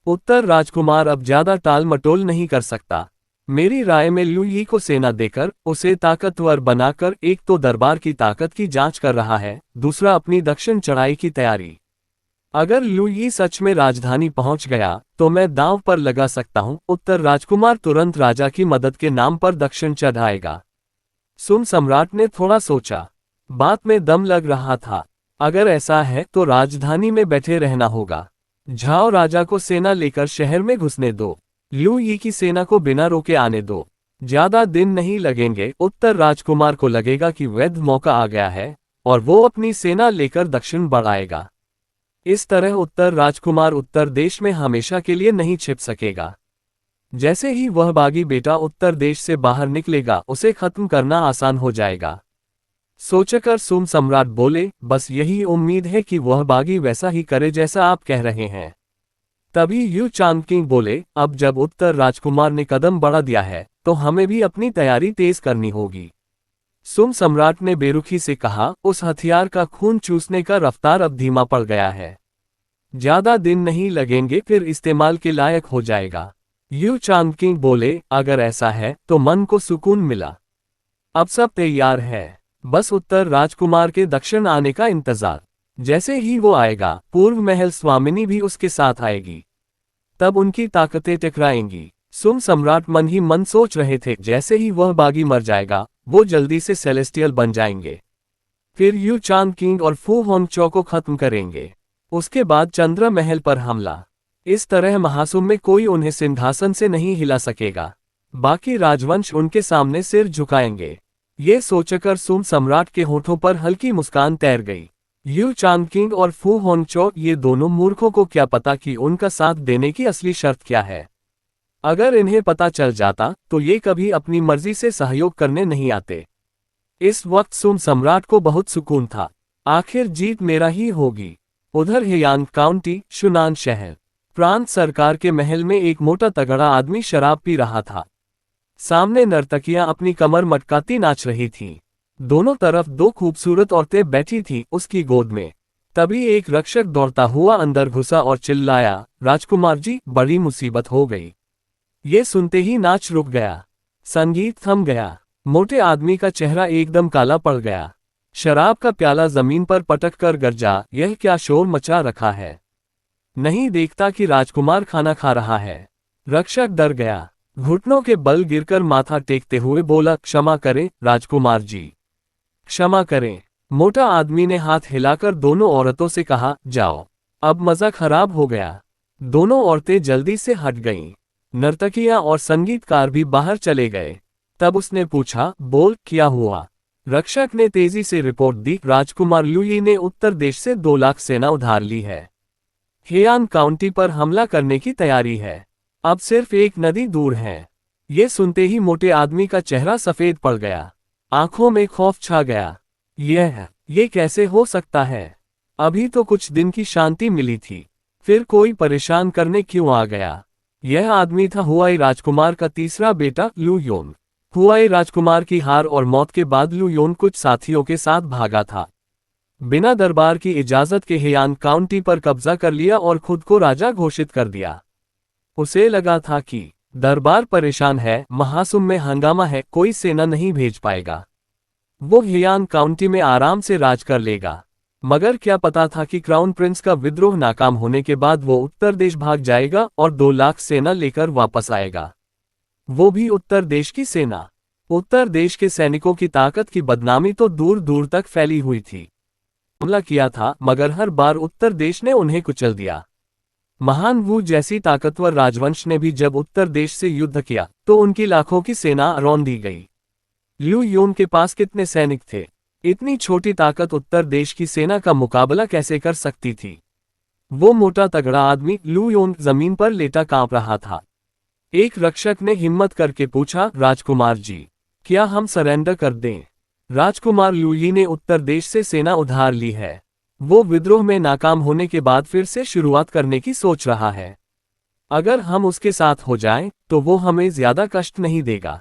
उत्तर राजकुमार अब ज्यादा टाल मटोल नहीं कर सकता। मेरी राय में लू यी को सेना देकर उसे ताकतवर बनाकर एक तो दरबार की ताकत की जांच कर रहा है, दूसरा अपनी दक्षिण चढ़ाई की तैयारी। अगर लू यी सच में राजधानी पहुंच गया तो मैं दांव पर लगा सकता हूं, उत्तर राजकुमार तुरंत राजा की मदद के नाम पर दक्षिण चढ़ाएगा। सुम सम्राट ने थोड़ा सोचा। बात में दम लग रहा था। अगर ऐसा है तो राजधानी में बैठे रहना होगा। झाओ राजा को सेना लेकर शहर में घुसने दो। लू यी की सेना को बिना रोके आने दो। ज्यादा दिन नहीं लगेंगे, उत्तर राजकुमार को लगेगा कि वैध मौका आ गया है और वो अपनी सेना लेकर दक्षिण बढ़ाएगा। इस तरह उत्तर राजकुमार उत्तर देश में हमेशा के लिए नहीं छिप सकेगा। जैसे ही वह बागी बेटा उत्तर देश से बाहर निकलेगा, उसे खत्म करना आसान हो जाएगा। सोचकर सुम सम्राट बोले, बस यही उम्मीद है कि वह बागी वैसा ही करे जैसा आप कह रहे हैं। तभी यू चांगकिंग बोले, अब जब उत्तर राजकुमार ने कदम बढ़ा दिया है तो हमें भी अपनी तैयारी तेज करनी होगी। सुम सम्राट ने बेरुखी से कहा, उस हथियार का खून चूसने का रफ्तार अब धीमा पड़ गया है। ज्यादा दिन नहीं लगेंगे फिर इस्तेमाल के लायक हो जाएगा। यू चांगकिंग बोले, अगर ऐसा है तो मन को सुकून मिला। अब सब तैयार है, बस उत्तर राजकुमार के दक्षिण आने का इंतजार। जैसे ही वो आएगा पूर्व महल स्वामिनी भी उसके साथ आएगी। तब उनकी ताकतें टकराएंगी। सुम सम्राट मन ही मन सोच रहे थे, जैसे ही वह बागी मर जाएगा वो जल्दी से सेलेस्टियल बन जाएंगे। फिर यू चांगकिंग और फू होंगचो को खत्म करेंगे। उसके बाद चंद्र महल पर हमला। इस तरह महासुम में कोई उन्हें सिंहासन से नहीं हिला सकेगा। बाकी राजवंश उनके सामने सिर झुकाएंगे। ये सोचकर सुम सम्राट के होठों पर हल्की मुस्कान तैर गई। यू चांगकिंग और फू होंगचो, ये दोनों मूर्खों को क्या पता कि उनका साथ देने की असली शर्त क्या है। अगर इन्हें पता चल जाता तो ये कभी अपनी मर्जी से सहयोग करने नहीं आते। इस वक्त सुम सम्राट को बहुत सुकून था, आखिर जीत मेरा ही होगी। उधर हेयांग काउंटी, शुनान शहर, प्रांत सरकार के महल में एक मोटा तगड़ा आदमी शराब पी रहा था। सामने नर्तकियां अपनी कमर मटकाती नाच रही थीं। दोनों तरफ दो खूबसूरत औरतें बैठी थीं उसकी गोद में। तभी एक रक्षक दौड़ता हुआ अंदर घुसा और चिल्लाया, राजकुमार जी, बड़ी मुसीबत हो गई। ये सुनते ही नाच रुक गया, संगीत थम गया। मोटे आदमी का चेहरा एकदम काला पड़ गया। शराब का प्याला जमीन पर पटक कर गरजा, यह क्या शोर मचा रखा है? नहीं देखता कि राजकुमार खाना खा रहा है? रक्षक डर गया, घुटनों के बल गिरकर माथा टेकते हुए बोला, क्षमा करें राजकुमार जी, क्षमा करें। मोटा आदमी ने हाथ हिलाकर दोनों औरतों से कहा, जाओ, अब मजा खराब हो गया। दोनों औरतें जल्दी से हट गईं। नर्तकियां और संगीतकार भी बाहर चले गए। तब उसने पूछा, बोल, क्या हुआ? रक्षक ने तेजी से रिपोर्ट दी, राजकुमार लुई ने उत्तर देश से 2 लाख सेना उधार ली है। हेयान काउंटी पर हमला करने की तैयारी है। अब सिर्फ एक नदी दूर है। ये सुनते ही मोटे आदमी का चेहरा सफेद पड़ गया, आंखों में खौफ छा गया। ये कैसे हो सकता है? अभी तो कुछ दिन की शांति मिली थी, फिर कोई परेशान करने क्यों आ गया? यह आदमी था हुआई राजकुमार का तीसरा बेटा लू योन। हुआई राजकुमार की हार और मौत के बाद लू योन कुछ साथियों के साथ भागा था। बिना दरबार की इजाजत के हेयान काउंटी पर कब्जा कर लिया और खुद को राजा घोषित कर दिया। उसे लगा था कि दरबार परेशान है, महासुम में हंगामा है, कोई सेना नहीं भेज पाएगा, वो हेयान काउंटी में आराम से राज कर लेगा। मगर क्या पता था कि क्राउन प्रिंस का विद्रोह नाकाम होने के बाद वो उत्तर देश भाग जाएगा और 2 लाख सेना लेकर वापस आएगा, वो भी उत्तर देश की सेना। उत्तर देश के सैनिकों की ताकत की बदनामी तो दूर दूर तक फैली हुई थी। हमला किया था मगर हर बार उत्तर देश ने उन्हें कुचल दिया। महान वू जैसी ताकतवर राजवंश ने भी जब उत्तर देश से युद्ध किया तो उनकी लाखों की सेना रौंद दी गई। लू योन के पास कितने सैनिक थे? इतनी छोटी ताकत उत्तर देश की सेना का मुकाबला कैसे कर सकती थी? वो मोटा तगड़ा आदमी लू योन जमीन पर लेटा कांप रहा था। एक रक्षक ने हिम्मत करके पूछा, राजकुमार जी, क्या हम सरेंडर कर दें? राजकुमार लुई ने उत्तर देश से सेना उधार ली है। वो विद्रोह में नाकाम होने के बाद फिर से शुरुआत करने की सोच रहा है। अगर हम उसके साथ हो जाएं, तो वो हमें ज्यादा कष्ट नहीं देगा।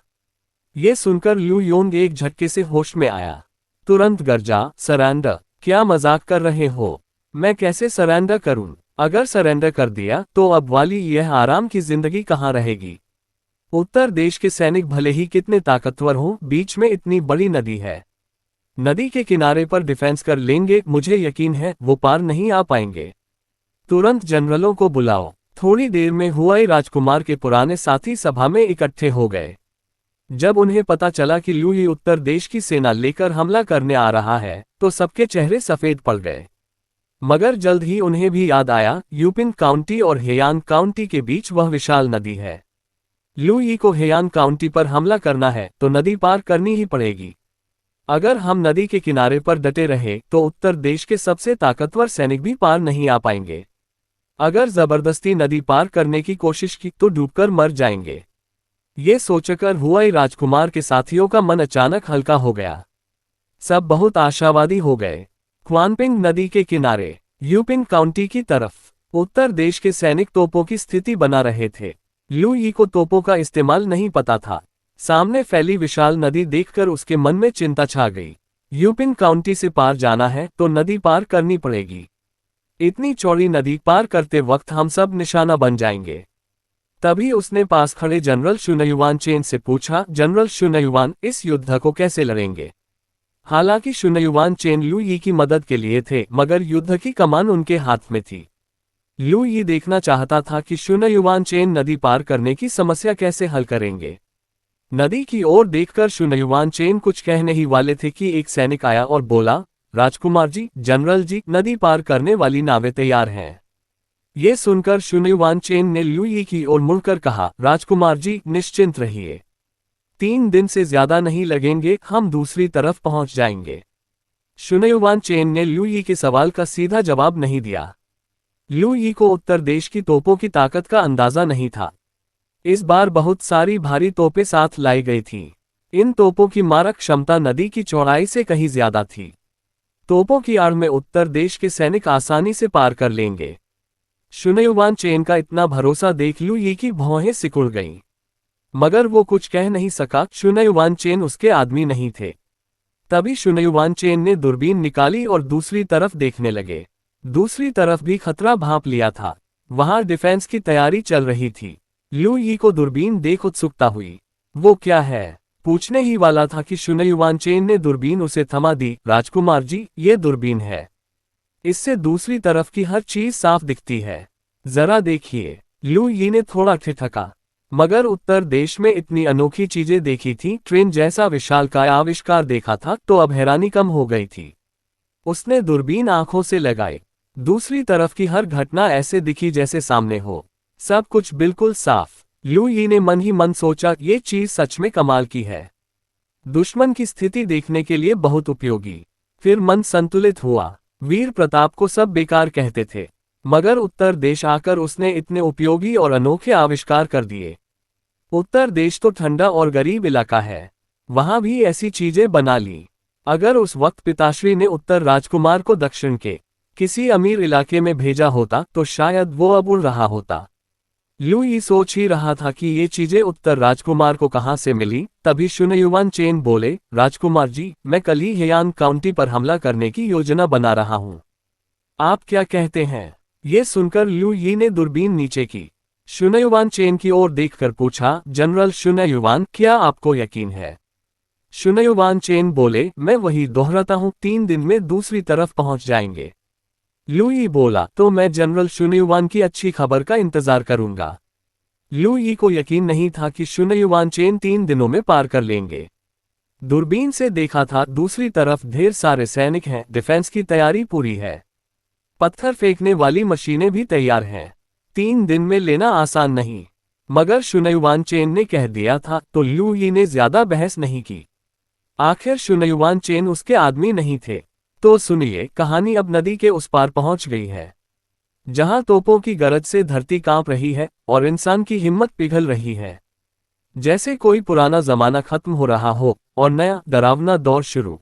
ये सुनकर लू योन एक झटके से होश में आया, तुरंत गरजा, सरेंडर? क्या मजाक कर रहे हो? मैं कैसे सरेंडर करूं? अगर सरेंडर कर दिया तो अब वाली यह आराम की जिंदगी कहाँ रहेगी? उत्तर देश के सैनिक भले ही कितने ताकतवर हों, बीच में इतनी बड़ी नदी है। नदी के किनारे पर डिफेंस कर लेंगे, मुझे यकीन है वो पार नहीं आ पाएंगे। तुरंत जनरलों को बुलाओ। थोड़ी देर में हुआई राजकुमार के पुराने साथी सभा में इकट्ठे हो गए। जब उन्हें पता चला कि लुई उत्तर देश की सेना लेकर हमला करने आ रहा है तो सबके चेहरे सफेद पड़ गए। मगर जल्द ही उन्हें भी याद आया, यूपिन काउंटी और हेयान काउंटी के बीच वह विशाल नदी है। लुई को हेयान काउंटी पर हमला करना है तो नदी पार करनी ही पड़ेगी। अगर हम नदी के किनारे पर डटे रहे तो उत्तर देश के सबसे ताकतवर सैनिक भी पार नहीं आ पाएंगे। अगर जबरदस्ती नदी पार करने की कोशिश की तो डूबकर मर जाएंगे। ये सोचकर हुआई राजकुमार के साथियों का मन अचानक हल्का हो गया। सब बहुत आशावादी हो गए। क्वानपिंग नदी के किनारे, यूपिन काउंटी की तरफ उत्तर देश के सैनिक तोपों की स्थिति बना रहे थे। लू यी को तोपों का इस्तेमाल नहीं पता था। सामने फैली विशाल नदी देखकर उसके मन में चिंता छा गई। यूपिन काउंटी से पार जाना है तो नदी पार करनी पड़ेगी। इतनी चौड़ी नदी पार करते वक्त हम सब निशाना बन जाएंगे। तभी उसने पास खड़े जनरल शुनयुआन चेन से पूछा, जनरल शुनयुआन, इस युद्ध को कैसे लड़ेंगे? हालांकि शुनयुआन चेन लू यी की मदद के लिए थे, मगर युद्ध की कमान उनके हाथ में थी। लू यी देखना चाहता था कि शुनयुआन चेन नदी पार करने की समस्या कैसे हल करेंगे। नदी की ओर देखकर शुनयुआन चेन कुछ कहने ही वाले थे कि एक सैनिक आया और बोला, राजकुमार जी, जनरल जी, नदी पार करने वाली नावें तैयार हैं। ये सुनकर शुनयुआन चेन ने लू यी की ओर मुड़कर कहा, राजकुमार जी, निश्चिंत रहिए। 3 दिन से ज्यादा नहीं लगेंगे, हम दूसरी तरफ पहुंच जाएंगे। शुनयुआन चेन ने लू यी के सवाल का सीधा जवाब नहीं दिया। लू यी को उत्तर देश की तोपों की ताकत का अंदाजा नहीं था। इस बार बहुत सारी भारी तोपें साथ लाई गई थीं। इन तोपों की मारक क्षमता नदी की चौड़ाई से कहीं ज्यादा थी। तोपों की आड़ में उत्तर देश के सैनिक आसानी से पार कर लेंगे। शुनयुआन चेन का इतना भरोसा देख लू यी की भौहें सिकुड़ गईं। मगर वो कुछ कह नहीं सका। शुनयुआन चेन उसके आदमी नहीं थे। तभी शुनयुआन चेन ने दूरबीन निकाली और दूसरी तरफ देखने लगे। दूसरी तरफ भी खतरा भांप लिया था। वहां डिफेंस की तैयारी चल रही थी। लू यी को दूरबीन देख उत्सुकता हुई। वो क्या है? पूछने ही वाला था कि शुनयुआन चेन ने दूरबीन उसे थमा दी। राजकुमार जी, ये दूरबीन है। इससे दूसरी तरफ की हर चीज साफ दिखती है। जरा देखिए। लू यी ने थोड़ा ठिठका। मगर उत्तर देश में इतनी अनोखी चीजें देखी थी, ट्रेन जैसा विशालकाय आविष्कार देखा था, तो अब हैरानी कम हो गई थी। उसने दूरबीन आंखों से लगाई। दूसरी तरफ की हर घटना ऐसे दिखी जैसे सामने हो। सब कुछ बिल्कुल साफ। लू यी ने मन ही मन सोचा, ये चीज सच में कमाल की है। दुश्मन की स्थिति देखने के लिए बहुत उपयोगी। फिर मन संतुलित हुआ। वीर प्रताप को सब बेकार कहते थे, मगर उत्तर देश आकर उसने इतने उपयोगी और अनोखे आविष्कार कर दिए। उत्तर देश तो ठंडा और गरीब इलाका है, वहां भी ऐसी चीजें बना ली। अगर उस वक्त पिताश्री ने उत्तर राजकुमार को दक्षिण के किसी अमीर इलाके में भेजा होता तो शायद वो अब उड़ रहा होता। लू यी सोच ही रहा था कि ये चीजें उत्तर राजकुमार को कहां से मिली, तभी शुनयुआन चेन बोले, राजकुमार जी, मैं कल ही हेयान काउंटी पर हमला करने की योजना बना रहा हूं। आप क्या कहते हैं? ये सुनकर लू यी ने दूरबीन नीचे की। शुनयुआन चेन की ओर देखकर पूछा, जनरल शुनयुआन, क्या आपको यकीन है? शुनयुआन चेन बोले, मैं वही दोहराता हूं, 3 दिन में दूसरी तरफ पहुंच जाएंगे। लू यी बोला, तो मैं जनरल शुनयुआन की अच्छी खबर का इंतजार करूंगा। लू यी को यकीन नहीं था कि शुनयुआन चेन 3 दिनों में पार कर लेंगे। दूरबीन से देखा था, दूसरी तरफ ढेर सारे सैनिक हैं, डिफेंस की तैयारी पूरी है। पत्थर फेंकने वाली मशीनें भी तैयार हैं। 3 दिन में लेना आसान नहीं। मगर शुनयुआन चेन ने कह दिया था, तो लू यी ने ज्यादा बहस नहीं की। आखिर शुनयुआन चेन उसके आदमी नहीं थे। तो सुनिए, कहानी अब नदी के उस पार पहुंच गई है, जहां तोपों की गरज से धरती कांप रही है और इंसान की हिम्मत पिघल रही है। जैसे कोई पुराना जमाना खत्म हो रहा हो और नया डरावना दौर शुरू।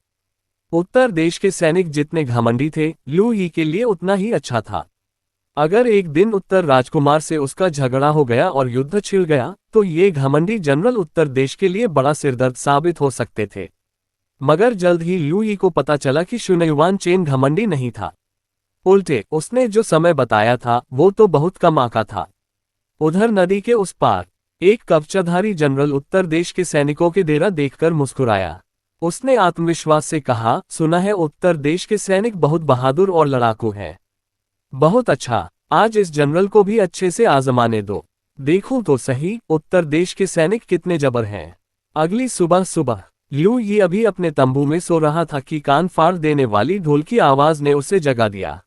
उत्तर देश के सैनिक जितने घमंडी थे, लू यी के लिए उतना ही अच्छा था। अगर एक दिन उत्तर राजकुमार से उसका झगड़ा हो गया और युद्ध छिड़ गया, तो ये घमंडी जनरल उत्तर देश के लिए बड़ा सिरदर्द साबित हो सकते थे। मगर जल्द ही लू यी को पता चला कि शुनयुआन चेन घमंडी नहीं था। उल्टे उसने जो समय बताया था वो तो बहुत कम आका था। उधर नदी के उस पार एक कवचाधारी जनरल उत्तर देश के सैनिकों के डेरा देखकर मुस्कुराया। उसने आत्मविश्वास से कहा, सुना है उत्तर देश के सैनिक बहुत बहादुर और लड़ाकू हैं। बहुत अच्छा, आज इस जनरल को भी अच्छे से आजमाने दो। देखूं तो सही, उत्तर देश के सैनिक कितने जबर हैं। अगली सुबह लू यी अभी अपने तंबू में सो रहा था कि कान फाड़ देने वाली ढोल की आवाज ने उसे जगा दिया।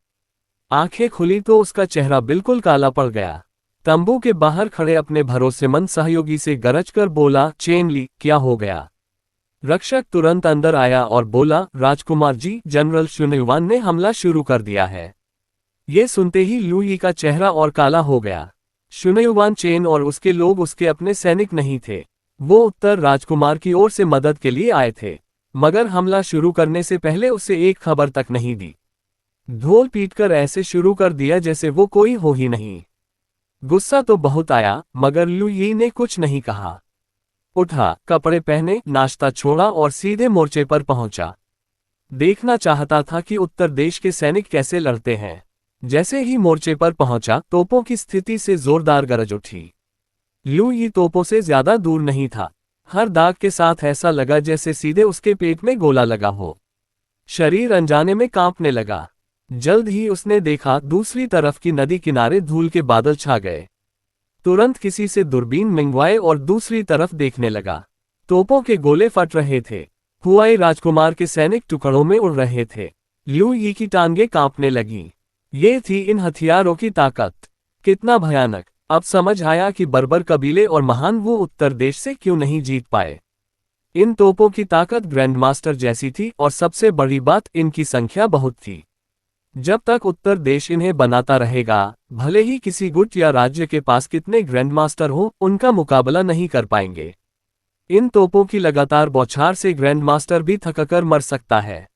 आंखें खुली तो उसका चेहरा बिल्कुल काला पड़ गया। तंबू के बाहर खड़े अपने भरोसेमंद सहयोगी से गरजकर बोला, चेन ली, क्या हो गया? रक्षक तुरंत अंदर आया और बोला, राजकुमार जी, जनरल शुनयुआन ने हमला शुरू कर दिया है। ये सुनते ही लू यी का चेहरा और काला हो गया। शुनयुआन चेन और उसके लोग उसके अपने सैनिक नहीं थे। वो उत्तर राजकुमार की ओर से मदद के लिए आए थे, मगर हमला शुरू करने से पहले उसे एक खबर तक नहीं दी। ढोल पीटकर ऐसे शुरू कर दिया जैसे वो कोई हो ही नहीं। गुस्सा तो बहुत आया, मगर लू यी ने कुछ नहीं कहा। उठा, कपड़े पहने, नाश्ता छोड़ा और सीधे मोर्चे पर पहुंचा। देखना चाहता था कि उत्तर देश के सैनिक कैसे लड़ते हैं। जैसे ही मोर्चे पर पहुंचा, तोपों की स्थिति से जोरदार गरज उठी। लू यी तोपों से ज्यादा दूर नहीं था। हर दाग के साथ ऐसा लगा जैसे सीधे उसके पेट में गोला लगा हो। शरीर अनजाने में कांपने लगा। जल्द ही उसने देखा दूसरी तरफ की नदी किनारे धूल के बादल छा गए। तुरंत किसी से दूरबीन मंगवाए और दूसरी तरफ देखने लगा। तोपों के गोले फट रहे थे। हुआई राजकुमार के सैनिक टुकड़ों में उड़ रहे थे। लू यी की टांगें कांपने लगीं। ये थी इन हथियारों की ताकत। कितना भयानक। अब समझ आया कि बर्बर कबीले और महान वो उत्तर देश से क्यों नहीं जीत पाए। इन तोपों की ताकत ग्रैंडमास्टर जैसी थी और सबसे बड़ी बात, इनकी संख्या बहुत थी। जब तक उत्तर देश इन्हें बनाता रहेगा, भले ही किसी गुट या राज्य के पास कितने ग्रैंडमास्टर हो, उनका मुकाबला नहीं कर पाएंगे। इन तोपों की लगातार बौछार से ग्रैंडमास्टर भी थककर मर सकता है।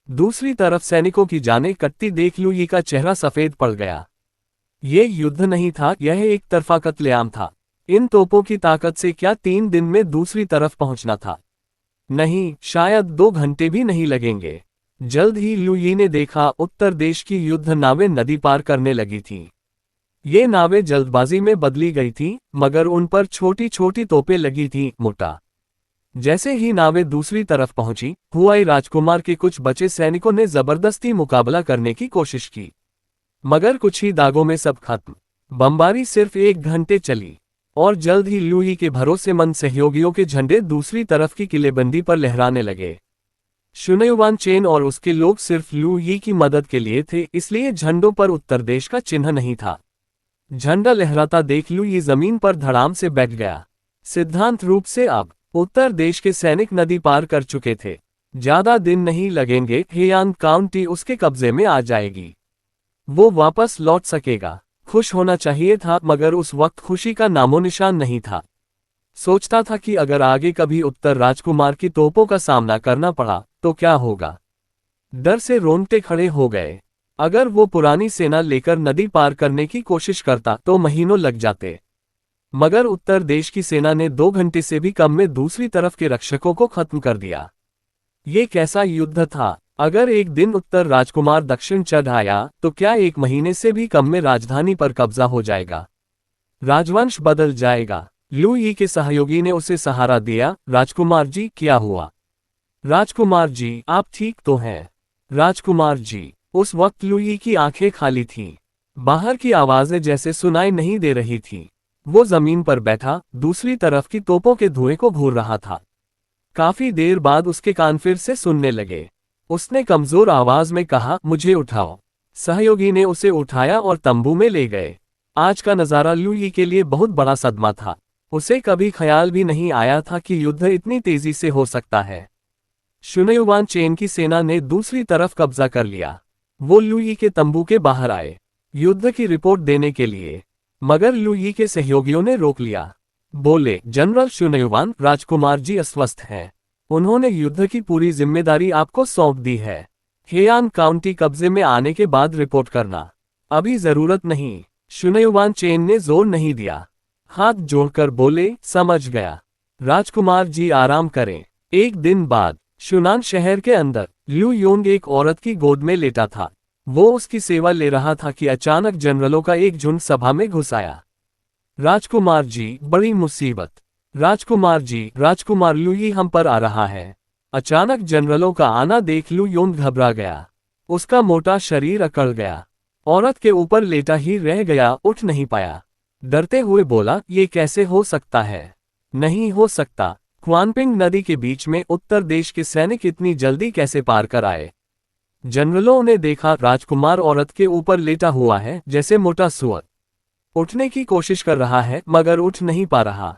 दूसरी तरफ सैनिकों की जानें कटती देख लू यी का चेहरा सफेद पड़ गया। यह युद्ध नहीं था, यह एक तरफा कत्लेआम था। इन तोपों की ताकत से क्या 3 दिन में दूसरी तरफ पहुंचना था? नहीं, शायद 2 घंटे भी नहीं लगेंगे। जल्द ही लू यी ने देखा उत्तर देश की युद्ध नावें नदी पार करने लगी थीं। ये नावें जल्दबाजी में बदली गई थीं, मगर उन पर छोटी छोटी तोपें लगी थीं, मोटा। जैसे ही नावें दूसरी तरफ पहुंची, हुआई राजकुमार के कुछ बचे सैनिकों ने जबरदस्ती मुकाबला करने की कोशिश की। मगर कुछ ही दागों में सब खत्म। बमबारी सिर्फ 1 घंटे चली और जल्द ही लू यी के भरोसेमंद सहयोगियों के झंडे दूसरी तरफ की किलेबंदी पर लहराने लगे। शुनयुवान चेन और उसके लोग सिर्फ लू यी की मदद के लिए थे, इसलिए झंडों पर उत्तर देश का चिन्ह नहीं था। झंडा लहराता देख लू यी जमीन पर धड़ाम से बैठ गया। सिद्धांत रूप से अब उत्तर देश के सैनिक नदी पार कर चुके थे। ज्यादा दिन नहीं लगेंगे, हेयान काउंटी उसके कब्जे में आ जाएगी। वो वापस लौट सकेगा। खुश होना चाहिए था, मगर उस वक्त खुशी का नामो निशान नहीं था। सोचता था कि अगर आगे कभी उत्तर राजकुमार की तोपों का सामना करना पड़ा तो क्या होगा। डर से रोंगटे खड़े हो गए। अगर वो पुरानी सेना लेकर नदी पार करने की कोशिश करता तो महीनों लग जाते। मगर उत्तर देश की सेना ने 2 घंटे से भी कम में दूसरी तरफ के रक्षकों को खत्म कर दिया। ये कैसा युद्ध था। अगर एक दिन उत्तर राजकुमार दक्षिण चढ़ आया तो क्या 1 महीने से भी कम में राजधानी पर कब्जा हो जाएगा। राजवंश बदल जाएगा। लू यी के सहयोगी ने उसे सहारा दिया। राजकुमार जी, क्या हुआ? राजकुमार जी, आप ठीक तो हैं? राजकुमार जी। उस वक्त लू यी की आंखें खाली थीं। बाहर की आवाजें जैसे सुनाई नहीं दे रही थीं। वो जमीन पर बैठा, दूसरी तरफ की तोपों के धुएं को घूर रहा था। काफी देर बाद उसके कान फिर से सुनने लगे। उसने कमजोर आवाज में कहा, मुझे उठाओ। सहयोगी ने उसे उठाया और तंबू में ले गए। आज का नजारा लू यी के लिए बहुत बड़ा सदमा था। उसे कभी ख्याल भी नहीं आया था कि युद्ध इतनी तेजी से हो सकता है। शुनयुवान चेन की सेना ने दूसरी तरफ कब्जा कर लिया। वो लू यी के तंबू के बाहर आए, युद्ध की रिपोर्ट देने के लिए, मगर लू यी के सहयोगियों ने रोक लिया। बोले, जनरल शुनयुवान, राजकुमार जी अस्वस्थ हैं। उन्होंने युद्ध की पूरी जिम्मेदारी आपको सौंप दी है। हेयान काउंटी कब्जे में आने के बाद रिपोर्ट करना। अभी जरूरत नहीं। शुनयुवान चेन ने जोर नहीं दिया। हाथ जोड़कर बोले, समझ गया। राजकुमार जी आराम करें। 1 दिन बाद शुनान शहर के अंदर लू योंग एक औरत की गोद में लेटा था। वो उसकी सेवा ले रहा था कि अचानक जनरलों का एक झुंड सभा में घुस आया। राजकुमार जी, बड़ी मुसीबत। राजकुमार जी, राजकुमार लू यी हम पर आ रहा है। अचानक जनरलों का आना देख लू योंग घबरा गया। उसका मोटा शरीर अकड़ गया। औरत के ऊपर लेटा ही रह गया, उठ नहीं पाया। डरते हुए बोला, ये कैसे हो सकता है? नहीं हो सकता। क्वानपिंग नदी के बीच में उत्तर देश के सैनिक इतनी जल्दी कैसे पार कर आए? जनरलों ने देखा राजकुमार औरत के ऊपर लेटा हुआ है, जैसे मोटा सुअर। उठने की कोशिश कर रहा है मगर उठ नहीं पा रहा।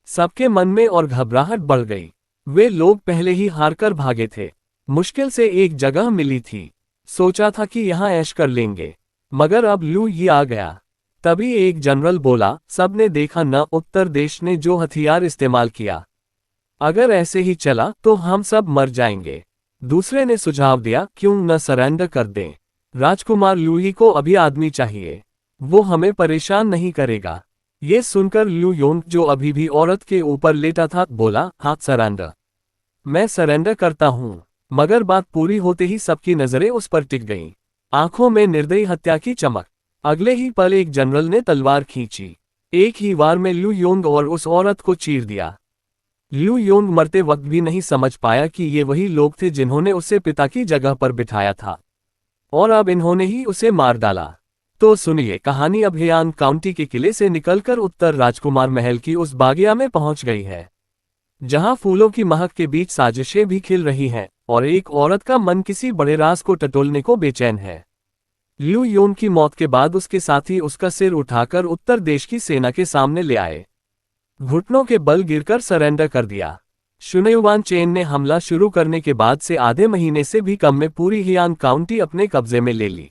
सबके मन में और घबराहट बढ़ गई। वे लोग पहले ही हारकर भागे थे। मुश्किल से एक जगह मिली थी। सोचा था कि यहाँ ऐश कर लेंगे, मगर अब लू यी आ गया। तभी एक जनरल बोला, सबने देखा न उत्तर देश ने जो हथियार इस्तेमाल किया। अगर ऐसे ही चला तो हम सब मर जाएंगे। दूसरे ने सुझाव दिया, क्यों न सरेंडर कर दें। राजकुमार लुई को अभी आदमी चाहिए। वो हमें परेशान नहीं करेगा। ये सुनकर लू योंग, जो अभी भी औरत के ऊपर लेटा था, बोला, हाँ सरेंडर। मैं सरेंडर करता हूँ। मगर बात पूरी होते ही सबकी नजरें उस पर टिक गईं। आंखों में निर्दयी हत्या की चमक। अगले ही पल एक जनरल ने तलवार खींची। एक ही वार में लू योंग और उस औरत को चीर दिया। लू योंग मरते वक्त भी नहीं समझ पाया कि ये वही लोग थे जिन्होंने उसे पिता की जगह पर बिठाया था, और अब इन्होंने ही उसे मार डाला। तो सुनिए, कहानी अब हेयान काउंटी के किले से निकलकर उत्तर राजकुमार महल की उस बागिया में पहुंच गई है, जहां फूलों की महक के बीच साजिशें भी खिल रही हैं और एक औरत का मन किसी बड़े राज को टटोलने को बेचैन है। लू योन की मौत के बाद उसके साथी उसका सिर उठाकर उत्तर देश की सेना के सामने ले आए। घुटनों के बल गिरकर सरेंडर कर दिया। शुनयुवान चेन ने हमला शुरू करने के बाद से आधे महीने से भी कम में पूरी हियान काउंटी अपने कब्जे में ले ली।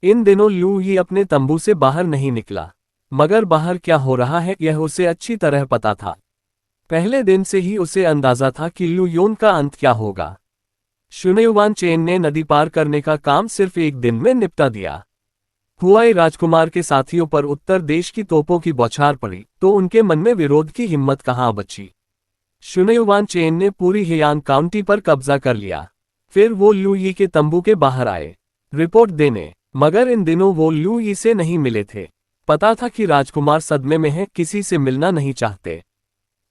इन दिनों लू ही अपने तंबू से बाहर नहीं निकला, मगर बाहर क्या हो रहा है यह उसे अच्छी तरह पता था। पहले दिन से ही उसे अंदाजा था कि लू योन का अंत क्या होगा। शुनयुवान चेन ने नदी पार करने का काम सिर्फ एक दिन में निपटा दिया। हुआई राजकुमार के साथियों पर उत्तर देश की तोपों की बौछार पड़ी तो उनके मन में विरोध की हिम्मत कहाँ बची। शुनयुवान चेन ने पूरी हेयान काउंटी पर कब्जा कर लिया। फिर वो लू यी के तंबू के बाहर आए रिपोर्ट देने, मगर इन दिनों वो लू यी से नहीं मिले थे। पता था कि राजकुमार सदमे में है, किसी से मिलना नहीं चाहते।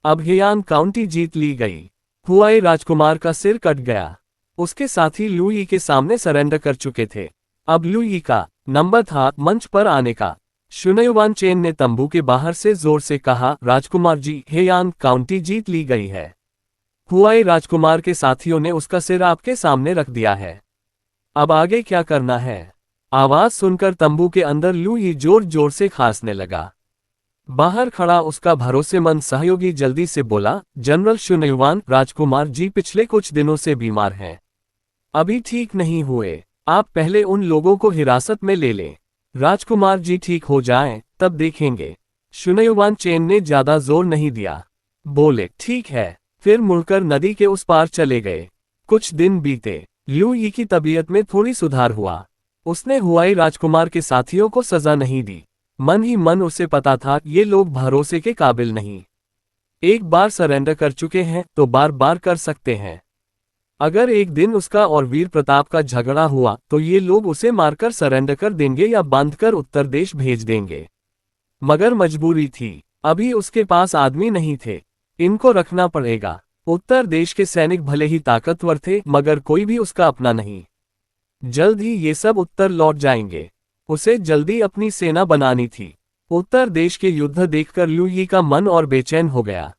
अब हेयान काउंटी जीत ली गई। हुआई राजकुमार का सिर कट गया। उसके साथी लू यी के सामने सरेंडर कर चुके थे। अब लू यी का नंबर था मंच पर आने का। शुनयुवान चेन ने तंबू के बाहर से जोर से कहा, राजकुमार जी, हेयान काउंटी जीत ली गई है। हुआई राजकुमार के साथियों ने उसका सिर आपके सामने रख दिया है। अब आगे क्या करना है? आवाज सुनकर तंबू के अंदर लू यी जोर जोर से खांसने लगा। बाहर खड़ा उसका भरोसेमंद सहयोगी जल्दी से बोला, जनरल शुनयुवान, राजकुमार जी पिछले कुछ दिनों से बीमार हैं। अभी ठीक नहीं हुए। आप पहले उन लोगों को हिरासत में ले लें। राजकुमार जी ठीक हो जाएं, तब देखेंगे। शुनयुवान चेन ने ज्यादा जोर नहीं दिया। बोले, ठीक है। फिर मुड़कर नदी के उस पार चले गए। कुछ दिन बीते। लू यी की तबीयत में थोड़ी सुधार हुआ। उसने हुआई राजकुमार के साथियों को सजा नहीं दी। मन ही मन उसे पता था ये लोग भरोसे के काबिल नहीं। एक बार सरेंडर कर चुके हैं तो बार बार कर सकते हैं। अगर एक दिन उसका और वीर प्रताप का झगड़ा हुआ तो ये लोग उसे मारकर सरेंडर कर देंगे या बांधकर उत्तर देश भेज देंगे। मगर मजबूरी थी, अभी उसके पास आदमी नहीं थे। इनको रखना पड़ेगा। उत्तर देश के सैनिक भले ही ताकतवर थे, मगर कोई भी उसका अपना नहीं। जल्द ही ये सब उत्तर लौट जाएंगे। उसे जल्दी अपनी सेना बनानी थी। उत्तर देश के युद्ध देखकर लू यी का मन और बेचैन हो गया।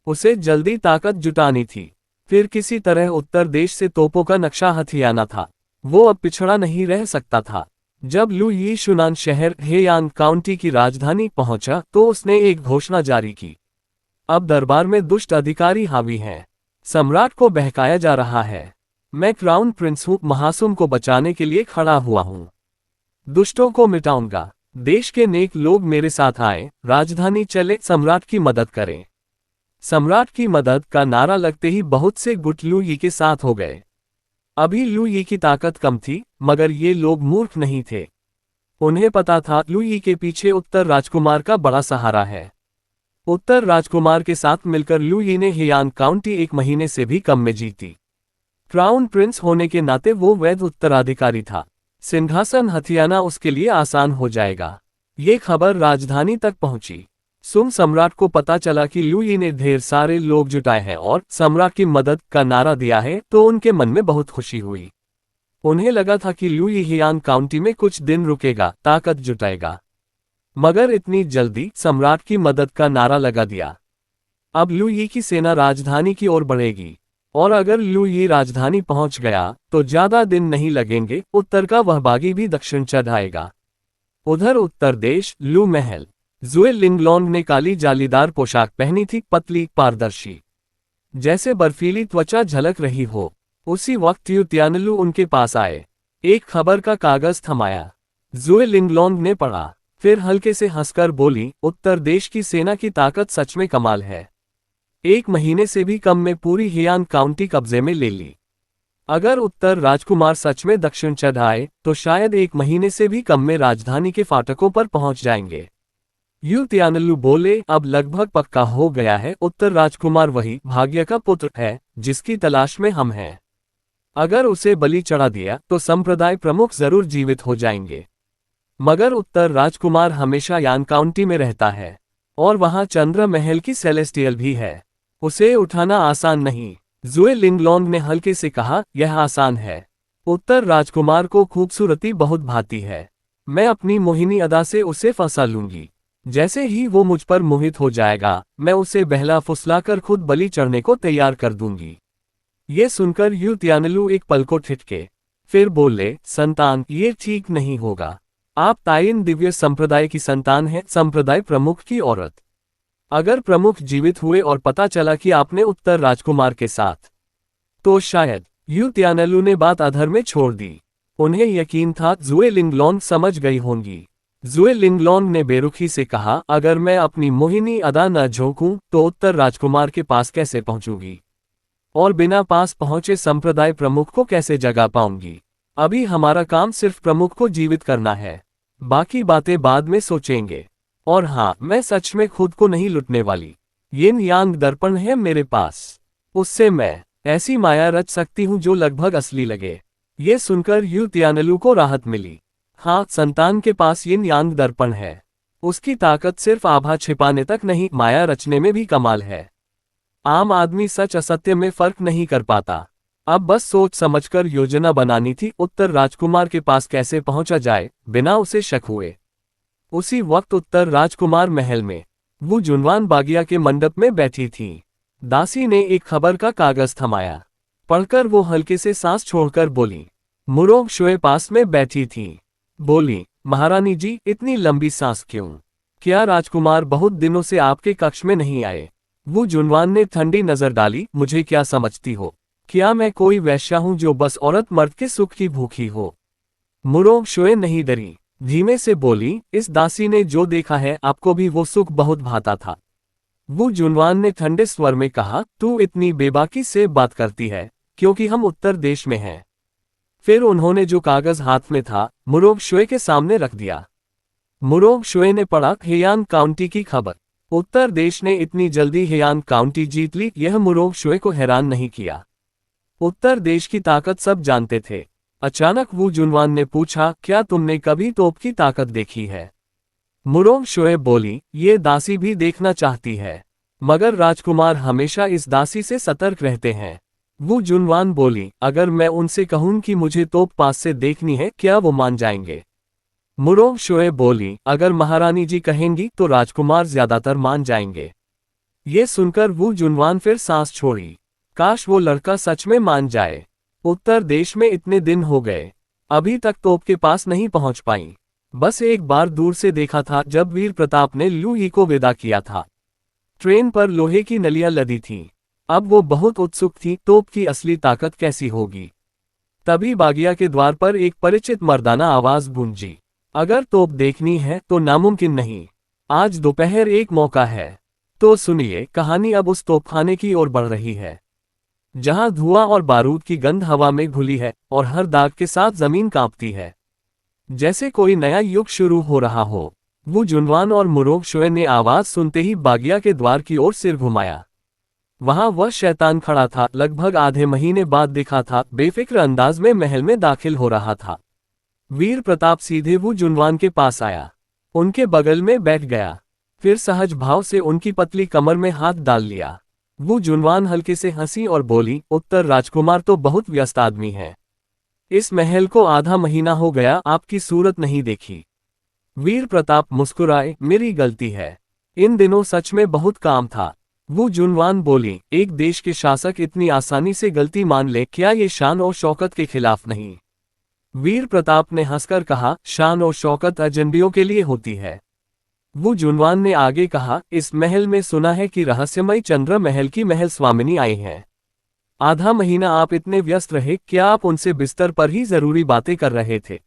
उसे जल्दी ताकत जुटानी थी। फिर किसी तरह उत्तर देश से तोपों का नक्शा हथियाना था। वो अब पिछड़ा नहीं रह सकता था। जब लू यी शुनान शहर हेयान काउंटी की राजधानी पहुंचा तो उसने एक घोषणा जारी की। अब दरबार में दुष्ट अधिकारी हावी हैं। सम्राट को बहकाया जा रहा है। मैं क्राउन प्रिंस हूं, महासुम को बचाने के लिए खड़ा हुआ हूं। दुष्टों को मिटाऊंगा। देश के नेक लोग मेरे साथ आए, राजधानी चले, सम्राट की मदद करें। सम्राट की मदद का नारा लगते ही बहुत से गुट लू यी के साथ हो गए। अभी लू यी की ताकत कम थी, मगर ये लोग मूर्ख नहीं थे। उन्हें पता था लू यी के पीछे उत्तर राजकुमार का बड़ा सहारा है। उत्तर राजकुमार के साथ मिलकर लू यी ने हेयान काउंटी 1 महीने से भी कम में जीती। क्राउन प्रिंस होने के नाते वो वैध उत्तराधिकारी था। सिंहासन हथियाना उसके लिए आसान हो जाएगा। ये खबर राजधानी तक पहुंची। सुम सम्राट को पता चला कि लू यी ने ढेर सारे लोग जुटाए हैं और सम्राट की मदद का नारा दिया है, तो उनके मन में बहुत खुशी हुई। उन्हें लगा था कि लू यी हेयान काउंटी में कुछ दिन रुकेगा, ताकत जुटाएगा। मगर इतनी जल्दी सम्राट की मदद का नारा लगा दिया। अब लू यी की सेना राजधानी की ओर बढ़ेगी, और अगर लू यी राजधानी पहुंच गया तो ज्यादा दिन नहीं लगेंगे, उत्तर का वह बागी भी दक्षिण चढ़ आएगा। उधर उत्तर देश, लू महल। जुए लिंगलोंग ने काली जालीदार पोशाक पहनी थी, पतली, पारदर्शी, जैसे बर्फीली त्वचा झलक रही हो। उसी वक्त यू त्यानलू उनके पास आए। एक खबर का कागज थमाया। जुए लिंगलोंग ने पढ़ा, फिर हल्के से हंसकर बोली, उत्तर देश की सेना की ताकत सच में कमाल है। 1 महीने से भी कम में पूरी हेयान काउंटी कब्जे में ले ली। अगर उत्तर राजकुमार सच में दक्षिण चढ़ आए तो शायद 1 महीने से भी कम में राजधानी के फाटकों पर पहुंच जाएंगे। यू त्यानल्लू बोले, अब लगभग पक्का हो गया है, उत्तर राजकुमार वही भाग्य का पुत्र है जिसकी तलाश में हम हैं। अगर उसे बलि चढ़ा दिया तो संप्रदाय प्रमुख जरूर जीवित हो जाएंगे। मगर उत्तर राजकुमार हमेशा यान काउंटी में रहता है और वहां चंद्र महल की सेलेस्टियल भी है। उसे उठाना आसान नहीं। जुए लिंगलोंग ने हल्के से कहा, यह आसान है। उत्तर राजकुमार को खूबसूरती बहुत भाती है। मैं अपनी मोहिनी अदा से उसे फंसा लूंगी। जैसे ही वो मुझ पर मोहित हो जाएगा मैं उसे बहला फुसलाकर खुद बलि चढ़ने को तैयार कर दूंगी। ये सुनकर यू त्यानल्लू एक पल को ठिठके, फिर बोले, संतान, ये ठीक नहीं होगा। आप ताइन दिव्य संप्रदाय की संतान हैं, संप्रदाय प्रमुख की औरत। अगर प्रमुख जीवित हुए और पता चला कि आपने उत्तर राजकुमार के साथ, तो शायद। यू त्यानल्लू ने बात अधर में छोड़ दी। उन्हें यकीन था जुए लिंगलोंग समझ गई होंगी। जुए लिंगलोंग ने बेरुखी से कहा, अगर मैं अपनी मोहिनी अदा न झोंकूं तो उत्तर राजकुमार के पास कैसे पहुंचूंगी? और बिना पास पहुंचे संप्रदाय प्रमुख को कैसे जगा पाऊंगी? अभी हमारा काम सिर्फ प्रमुख को जीवित करना है, बाकी बातें बाद में सोचेंगे। और हाँ, मैं सच में खुद को नहीं लुटने वाली। यिन यांग दर्पण है मेरे पास, उससे मैं ऐसी माया रच सकती हूँ जो लगभग असली लगे। ये सुनकर यू त्यानल्लू को राहत मिली। हाँ, संतान के पास यिन यांग दर्पण है। उसकी ताकत सिर्फ आभा छिपाने तक नहीं, माया रचने में भी कमाल है। आम आदमी सच असत्य में फर्क नहीं कर पाता। अब बस सोच समझकर योजना बनानी थी, उत्तर राजकुमार के पास कैसे पहुंचा जाए बिना उसे शक हुए। उसी वक्त उत्तर राजकुमार महल में वो जुनवान बागिया के मंडप में बैठी थी। दासी ने एक खबर का कागज थमाया। पढ़कर वो हल्के से सांस छोड़कर बोली। मुरोंग शुए पास में बैठी थी। बोली, महारानी जी, इतनी लंबी सांस क्यों? क्या राजकुमार बहुत दिनों से आपके कक्ष में नहीं आए? वो जुनवान ने ठंडी नजर डाली। मुझे क्या समझती हो? क्या मैं कोई वैश्या हूं जो बस औरत मर्द के सुख की भूखी हो? मुरोंग शुए नहीं डरी, धीमे से बोली, इस दासी ने जो देखा है आपको भी वो सुख बहुत भाता था। वो जुनवान ने ठंडे स्वर में कहा, तू इतनी बेबाकी से बात करती है क्योंकि हम उत्तर देश में हैं। फिर उन्होंने जो कागज हाथ में था मुरोंग शुए के सामने रख दिया। मुरोंग शुए ने पढ़ा, हेयान काउंटी की खबर। उत्तर देश ने इतनी जल्दी हेयान काउंटी जीत ली, यह मुरोंग शुए को हैरान नहीं किया। उत्तर देश की ताकत सब जानते थे। अचानक वो जुनवान ने पूछा, क्या तुमने कभी तोप की ताकत देखी है? मुरोंग शुए बोली, ये दासी भी देखना चाहती है, मगर राजकुमार हमेशा इस दासी से सतर्क रहते हैं। वो जुनवान बोली, अगर मैं उनसे कहूं कि मुझे तोप पास से देखनी है, क्या वो मान जाएंगे? मुरोंग शुए बोली, अगर महारानी जी कहेंगी तो राजकुमार ज्यादातर मान जाएंगे। ये सुनकर वो जुनवान फिर सांस छोड़ी। काश वो लड़का सच में मान जाए। उत्तर देश में इतने दिन हो गए, अभी तक तोप के पास नहीं पहुंच पाई। बस एक बार दूर से देखा था जब वीर प्रताप ने लू ही को विदा किया था। ट्रेन पर लोहे की नलियां लदी थीं। अब वो बहुत उत्सुक थी, तोप की असली ताकत कैसी होगी। तभी बागिया के द्वार पर एक परिचित मर्दाना आवाज गूंजी, अगर तोप देखनी है तो नामुमकिन नहीं, आज दोपहर एक मौका है। तो सुनिए, कहानी अब उस तोपखाने की ओर बढ़ रही है जहां धुआं और बारूद की गंध हवा में घुली है और हर दाग के साथ जमीन कांपती है, जैसे कोई नया युग शुरू हो रहा हो। वो जुनवान और मुरोंग शुए ने आवाज सुनते ही बागिया के द्वार की ओर सिर घुमाया। वहां वह शैतान खड़ा था, लगभग आधे महीने बाद दिखा था, बेफिक्र अंदाज में महल में दाखिल हो रहा था। वीर प्रताप सीधे वो जुनवान के पास आया, उनके बगल में बैठ गया, फिर सहज भाव से उनकी पतली कमर में हाथ डाल लिया। वो जुनवान हल्के से हंसी और बोली, उत्तर राजकुमार तो बहुत व्यस्त आदमी है, इस महल को आधा महीना हो गया आपकी सूरत नहीं देखी। वीर प्रताप मुस्कुराए, मेरी गलती है, इन दिनों सच में बहुत काम था। वो जुनवान बोली, एक देश के शासक इतनी आसानी से गलती मान ले, क्या ये शान और शौकत के खिलाफ नहीं? वीर प्रताप ने हंसकर कहा, शान और शौकत अजनबियों के लिए होती है। वो जुनवान ने आगे कहा, इस महल में सुना है कि रहस्यमय चंद्र महल की महल स्वामिनी आई हैं। आधा महीना आप इतने व्यस्त रहे, क्या आप उनसे बिस्तर पर ही जरूरी बातें कर रहे थे?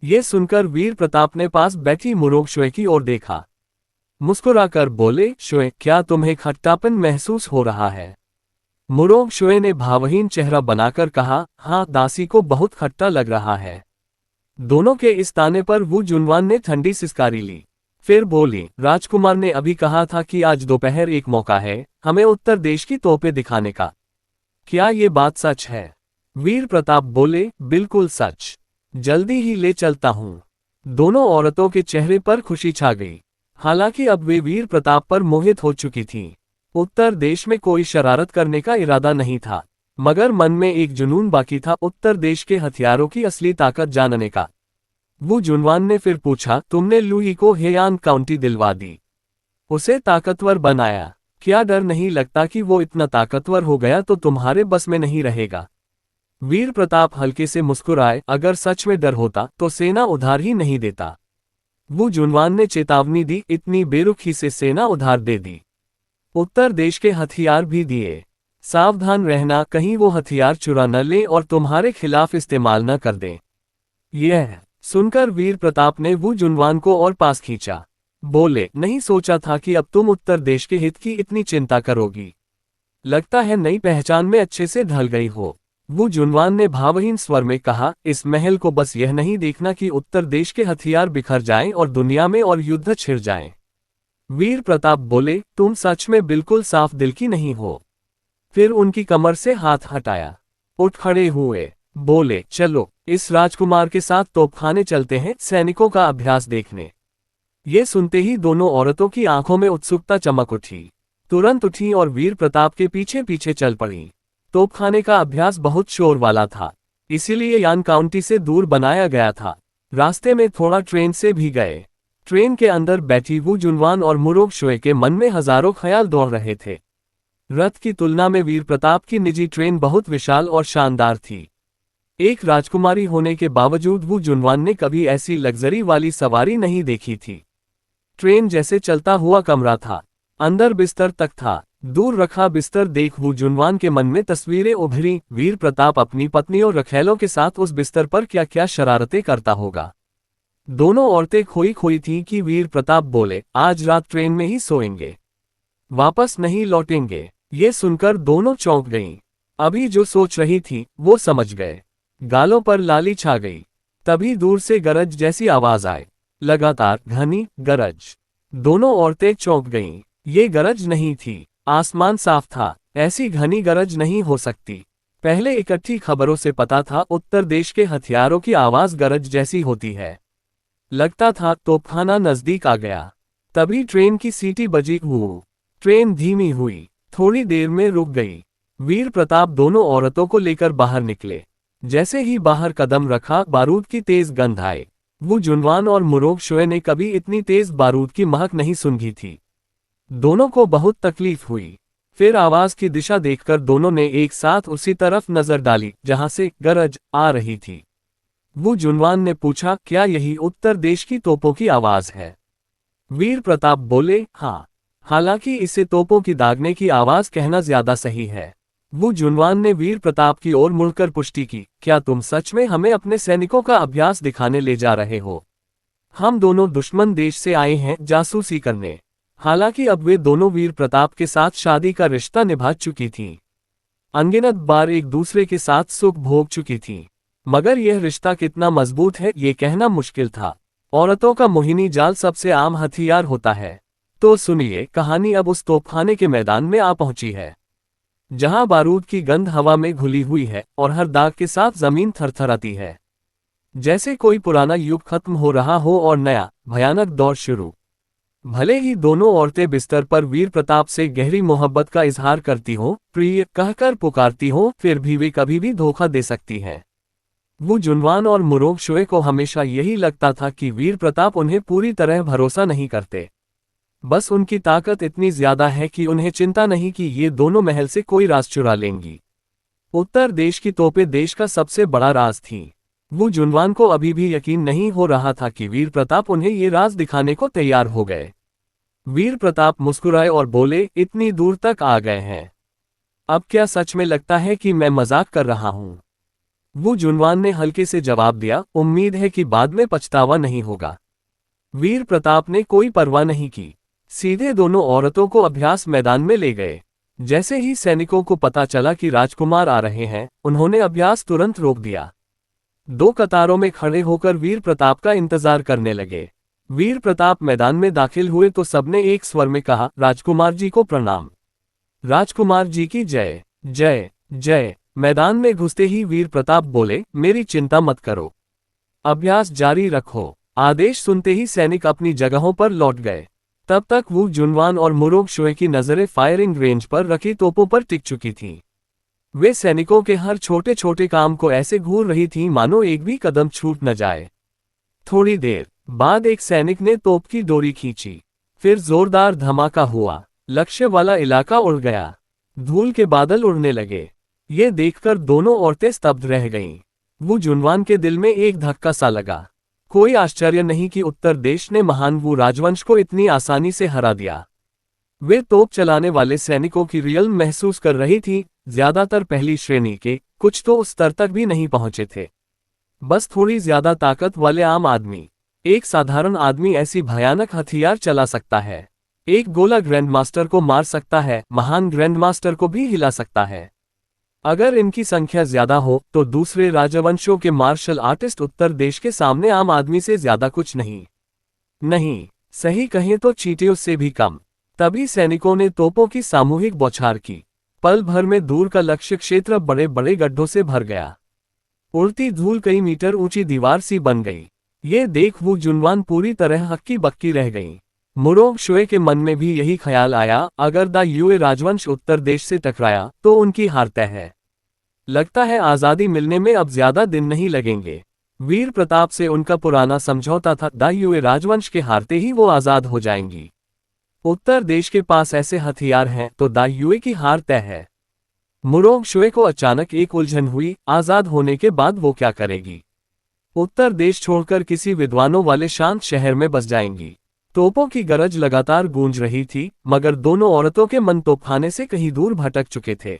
ये सुनकर वीर प्रताप ने पास बैठी मुरोंग शुए की ओर देखा, मुस्कुराकर बोले, शुए, क्या तुम्हें खट्टापन महसूस हो रहा है? मुरोंग शुए ने भावहीन चेहरा बनाकर कहा, हाँ, दासी को बहुत खट्टा लग रहा है। दोनों के इस ताने पर वू जुनवान ने ठंडी सिसकारी ली। फिर बोली, राजकुमार ने अभी कहा था कि आज दोपहर एक मौका है हमें उत्तर देश की तोपें दिखाने का। क्या ये बात सच है? वीर प्रताप बोले, बिल्कुल सच। जल्दी ही ले चलता हूँ। दोनों औरतों के चेहरे पर खुशी छा गई। हालांकि अब वे वीर प्रताप पर मोहित हो चुकी थीं। उत्तर देश में कोई शरारत करने का इरादा नहीं था, मगर मन में एक जुनून बाकी था उत्तर देश के हथियारों की असली ताकत जानने का। वू जुनवान ने फिर पूछा, तुमने लुई को हेयान काउंटी दिलवा दी, उसे ताकतवर बनाया, क्या डर नहीं लगता कि वो इतना ताकतवर हो गया तो तुम्हारे बस में नहीं रहेगा? वीर प्रताप हल्के से मुस्कुराए, अगर सच में डर होता तो सेना उधार ही नहीं देता। वू जुनवान ने चेतावनी दी, इतनी बेरुखी से सेना उधार दे दी, उत्तर देश के हथियार भी दिए। सावधान रहना कहीं वो हथियार चुरा न ले और तुम्हारे खिलाफ इस्तेमाल न कर दें। यह सुनकर वीर प्रताप ने वू जुनवान को और पास खींचा। बोले, नहीं सोचा था कि अब तुम उत्तर देश के हित की इतनी चिंता करोगी। लगता है नई पहचान में अच्छे से ढल गई हो। वू जुनवान ने भावहीन स्वर में कहा, इस महल को बस यह नहीं देखना कि उत्तर देश के हथियार बिखर जाएं और दुनिया में और युद्ध छिड़ जाएं। वीर प्रताप बोले, तुम सच में बिल्कुल साफ दिल की नहीं हो। फिर उनकी कमर से हाथ हटाया, उठ खड़े हुए, बोले, चलो इस राजकुमार के साथ तोपखाने चलते हैं सैनिकों का अभ्यास देखने। ये सुनते ही दोनों औरतों की आंखों में उत्सुकता चमक उठी। तुरंत उठी और वीर प्रताप के पीछे पीछे चल पड़ी। तोपखाने का अभ्यास बहुत शोर वाला था, इसीलिए यान काउंटी से दूर बनाया गया था। रास्ते में थोड़ा ट्रेन से भी गए। ट्रेन के अंदर बैठी वू जुनवान और मुरोग शुए के मन में हजारों ख्याल दौड़ रहे थे। रथ की तुलना में वीर प्रताप की निजी ट्रेन बहुत विशाल और शानदार थी। एक राजकुमारी होने के बावजूद वू जुनवान ने कभी ऐसी लग्जरी वाली सवारी नहीं देखी थी। ट्रेन जैसे चलता हुआ कमरा था, अंदर बिस्तर तक था। दूर रखा बिस्तर देख वू जुनवान के मन में तस्वीरें उभरी, वीर प्रताप अपनी पत्नी और रखैलों के साथ उस बिस्तर पर क्या क्या शरारतें करता होगा। दोनों औरतें खोई खोई थीं कि वीर प्रताप बोले, आज रात ट्रेन में ही सोएंगे, वापस नहीं लौटेंगे। ये सुनकर दोनों चौंक गईं। अभी जो सोच रही थी वो समझ गए। गालों पर लाली छा गई। तभी दूर से गरज जैसी आवाज आए, लगातार घनी गरज। दोनों औरतें चौंक गईं। ये गरज नहीं थी, आसमान साफ था, ऐसी घनी गरज नहीं हो सकती। पहले इकट्ठी खबरों से पता था उत्तर देश के हथियारों की आवाज गरज जैसी होती है। लगता था तोपखाना नजदीक आ गया। तभी ट्रेन की सीटी बजी। ट्रेन धीमी हुई, थोड़ी देर में रुक गई। वीर प्रताप दोनों औरतों को लेकर बाहर निकले। जैसे ही बाहर कदम रखा, बारूद की तेज गंध आई। वो जुनवान और मुरोग शुए ने कभी इतनी तेज बारूद की महक नहीं सूंघी थी। दोनों को बहुत तकलीफ हुई। फिर आवाज की दिशा देखकर दोनों ने एक साथ उसी तरफ नजर डाली जहां से गरज आ रही थी। वो जुनवान ने पूछा, क्या यही उत्तर देश की तोपों की आवाज है? वीर प्रताप बोले, हाँ, हालांकि इसे तोपों की दागने की आवाज कहना ज्यादा सही है। वो जुनवान ने वीर प्रताप की ओर मुड़कर पुष्टि की, क्या तुम सच में हमें अपने सैनिकों का अभ्यास दिखाने ले जा रहे हो? हम दोनों दुश्मन देश से आए हैं जासूसी करने। हालांकि अब वे दोनों वीर प्रताप के साथ शादी का रिश्ता निभा चुकी थीं। अनगिनत बार एक दूसरे के साथ सुख भोग चुकी थीं। मगर यह रिश्ता कितना मजबूत है ये कहना मुश्किल था। औरतों का मोहिनी जाल सबसे आम हथियार होता है। तो सुनिए, कहानी अब उस तोपखाने के मैदान में आ पहुंची है, जहां बारूद की गंध हवा में घुली हुई है और हर दाग के साथ जमीन थरथराती है, जैसे कोई पुराना युग खत्म हो रहा हो और नया भयानक दौर शुरू। भले ही दोनों औरतें बिस्तर पर वीर प्रताप से गहरी मोहब्बत का इजहार करती हो, प्रिय कहकर पुकारती हो, फिर भी वे कभी भी धोखा दे सकती हैं। वो जुनवान और मुरोग शुए को हमेशा यही लगता था कि वीर प्रताप उन्हें पूरी तरह भरोसा नहीं करते। बस उनकी ताकत इतनी ज्यादा है कि उन्हें चिंता नहीं कि ये दोनों महल से कोई राज चुरा लेंगी। उत्तर देश की तोपें देश का सबसे बड़ा राज थीं। वो जुनवान को अभी भी यकीन नहीं हो रहा था कि वीर प्रताप उन्हें ये राज दिखाने को तैयार हो गए। वीर प्रताप मुस्कुराए और बोले, इतनी दूर तक आ गए हैं, अब क्या सच में लगता है कि मैं मजाक कर रहा हूं? वो जुनवान ने हल्के से जवाब दिया, उम्मीद है कि बाद में पछतावा नहीं होगा। वीर प्रताप ने कोई परवाह नहीं की, सीधे दोनों औरतों को अभ्यास मैदान में ले गए। जैसे ही सैनिकों को पता चला कि राजकुमार आ रहे हैं, उन्होंने अभ्यास तुरंत रोक दिया। 2 कतारों में खड़े होकर वीर प्रताप का इंतजार करने लगे। वीर प्रताप मैदान में दाखिल हुए तो सबने एक स्वर में कहा, राजकुमार जी को प्रणाम। राजकुमार जी की जय जय जय। मैदान में घुसते ही वीर प्रताप बोले, मेरी चिंता मत करो, अभ्यास जारी रखो। आदेश सुनते ही सैनिक अपनी जगहों पर लौट गए। तब तक वू जुनवान और मुरोग शोए की नजरें फायरिंग रेंज पर रखी तोपों पर टिक चुकी थीं। वे सैनिकों के हर छोटे छोटे काम को ऐसे घूर रही थीं मानो एक भी कदम छूट न जाए। थोड़ी देर बाद एक सैनिक ने तोप की डोरी खींची, फिर जोरदार धमाका हुआ। लक्ष्य वाला इलाका उड़ गया, धूल के बादल उड़ने लगे। ये देखकर दोनों औरतें स्तब्ध रह गईं। वू जुनवान के दिल में एक धक्का सा लगा। कोई आश्चर्य नहीं कि उत्तर देश ने महान वू राजवंश को इतनी आसानी से हरा दिया। वे तोप चलाने वाले सैनिकों की रियल महसूस कर रही थी, ज्यादातर पहली श्रेणी के, कुछ तो उस स्तर तक भी नहीं पहुंचे थे। बस थोड़ी ज्यादा ताकत वाले आम आदमी। एक साधारण आदमी ऐसी भयानक हथियार चला सकता है। एक गोला ग्रैंडमास्टर को मार सकता है, महान ग्रैंडमास्टर को भी हिला सकता है। अगर इनकी संख्या ज्यादा हो तो दूसरे राजवंशों के मार्शल आर्टिस्ट उत्तर देश के सामने आम आदमी से ज्यादा कुछ नहीं, सही कहें तो चींटियों से भी कम। तभी सैनिकों ने तोपों की सामूहिक बौछार की। पल भर में दूर का लक्ष्य क्षेत्र बड़े बड़े गड्ढों से भर गया। उड़ती धूल कई मीटर ऊंची दीवार सी बन गई। ये देख वू जुनवान पूरी तरह हक्की बक्की रह गई। मुरोग शोए के मन में भी यही ख्याल आया, अगर द युए राजवंश उत्तर देश से टकराया तो उनकी हार तय है। लगता है आज़ादी मिलने में अब ज्यादा दिन नहीं लगेंगे। वीर प्रताप से उनका पुराना समझौता था, द युए राजवंश के हारते ही वो आज़ाद हो जाएंगी। उत्तर देश के पास ऐसे हथियार हैं तो द युए की हार तय है। मुरोग शोए को अचानक एक उलझन हुई, आज़ाद होने के बाद वो क्या करेगी? उत्तर देश छोड़कर किसी विद्वानों वाले शांत शहर में बस जाएंगी। तोपों की गरज लगातार गूंज रही थी, मगर दोनों औरतों के मन तोपखाने से कहीं दूर भटक चुके थे।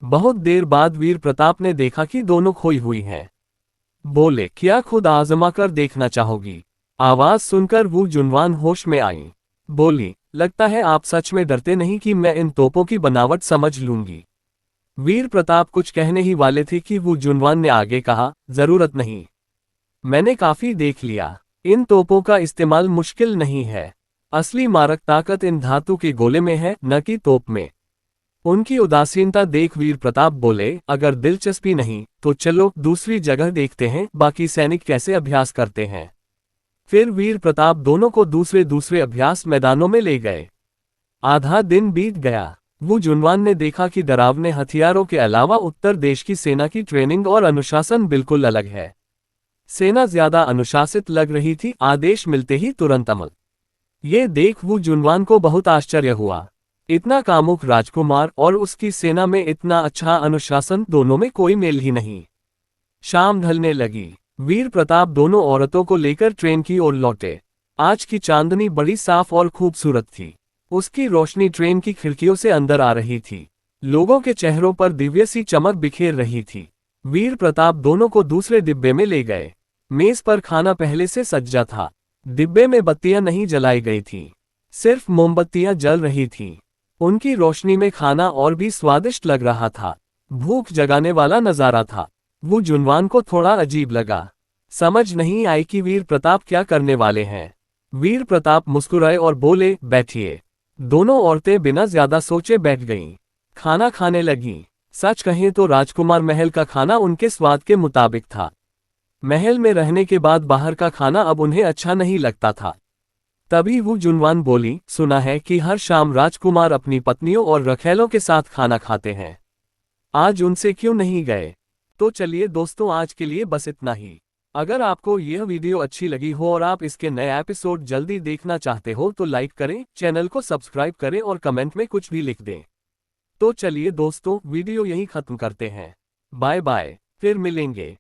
बहुत देर बाद वीर प्रताप ने देखा कि दोनों खोई हुई हैं। बोले, क्या खुद आजमा कर देखना चाहोगी? आवाज सुनकर वो जुनवान होश में आई। बोली, लगता है आप सच में डरते नहीं कि मैं इन तोपों की बनावट समझ लूंगी। वीर प्रताप कुछ कहने ही वाले थे कि वो जुनवान ने आगे कहा, जरूरत नहीं, मैंने काफी देख लिया। इन तोपों का इस्तेमाल मुश्किल नहीं है। असली मारक ताकत इन धातु के गोले में है, न कि तोप में। उनकी उदासीनता देख वीर प्रताप बोले, अगर दिलचस्पी नहीं तो चलो दूसरी जगह देखते हैं, बाकी सैनिक कैसे अभ्यास करते हैं। फिर वीर प्रताप दोनों को दूसरे अभ्यास मैदानों में ले गए। आधा दिन बीत गया। वो जुनवान ने देखा कि डरावने हथियारों के अलावा उत्तर देश की सेना की ट्रेनिंग और अनुशासन बिल्कुल अलग है। सेना ज्यादा अनुशासित लग रही थी, आदेश मिलते ही तुरंत अमल। ये देख वो जुनवान को बहुत आश्चर्य हुआ। इतना कामुक राजकुमार और उसकी सेना में इतना अच्छा अनुशासन, दोनों में कोई मेल ही नहीं। शाम ढलने लगी। वीर प्रताप दोनों औरतों को लेकर ट्रेन की ओर लौटे। आज की चांदनी बड़ी साफ और खूबसूरत थी। उसकी रोशनी ट्रेन की खिड़कियों से अंदर आ रही थी। लोगों के चेहरों पर दिव्य सी चमक बिखेर रही थी। वीर प्रताप दोनों को दूसरे डिब्बे में ले गए। मेज पर खाना पहले से सज्जा था। डिब्बे में बत्तियां नहीं जलाई गई थीं, सिर्फ मोमबत्तियां जल रही थीं। उनकी रोशनी में खाना और भी स्वादिष्ट लग रहा था। भूख जगाने वाला नजारा था। वो जुनवान को थोड़ा अजीब लगा। समझ नहीं आई कि वीर प्रताप क्या करने वाले हैं। वीर प्रताप मुस्कुराए और बोले, बैठिए। दोनों औरतें बिना ज्यादा सोचे बैठ गईं। खाना खाने लगीं। सच कहें तो राजकुमार महल का खाना उनके स्वाद के मुताबिक था। महल में रहने के बाद बाहर का खाना अब उन्हें अच्छा नहीं लगता था। तभी वो जुनवान बोली, सुना है कि हर शाम राजकुमार अपनी पत्नियों और रखैलों के साथ खाना खाते हैं। आज उनसे क्यों नहीं गए? तो चलिए दोस्तों, आज के लिए बस इतना ही। अगर आपको यह वीडियो अच्छी लगी हो और आप इसके नए एपिसोड जल्दी देखना चाहते हो तो लाइक करें, चैनल को सब्सक्राइब करें और कमेंट में कुछ भी लिख दें। तो चलिए दोस्तों, वीडियो यहीं खत्म करते हैं। बाय बाय, फिर मिलेंगे।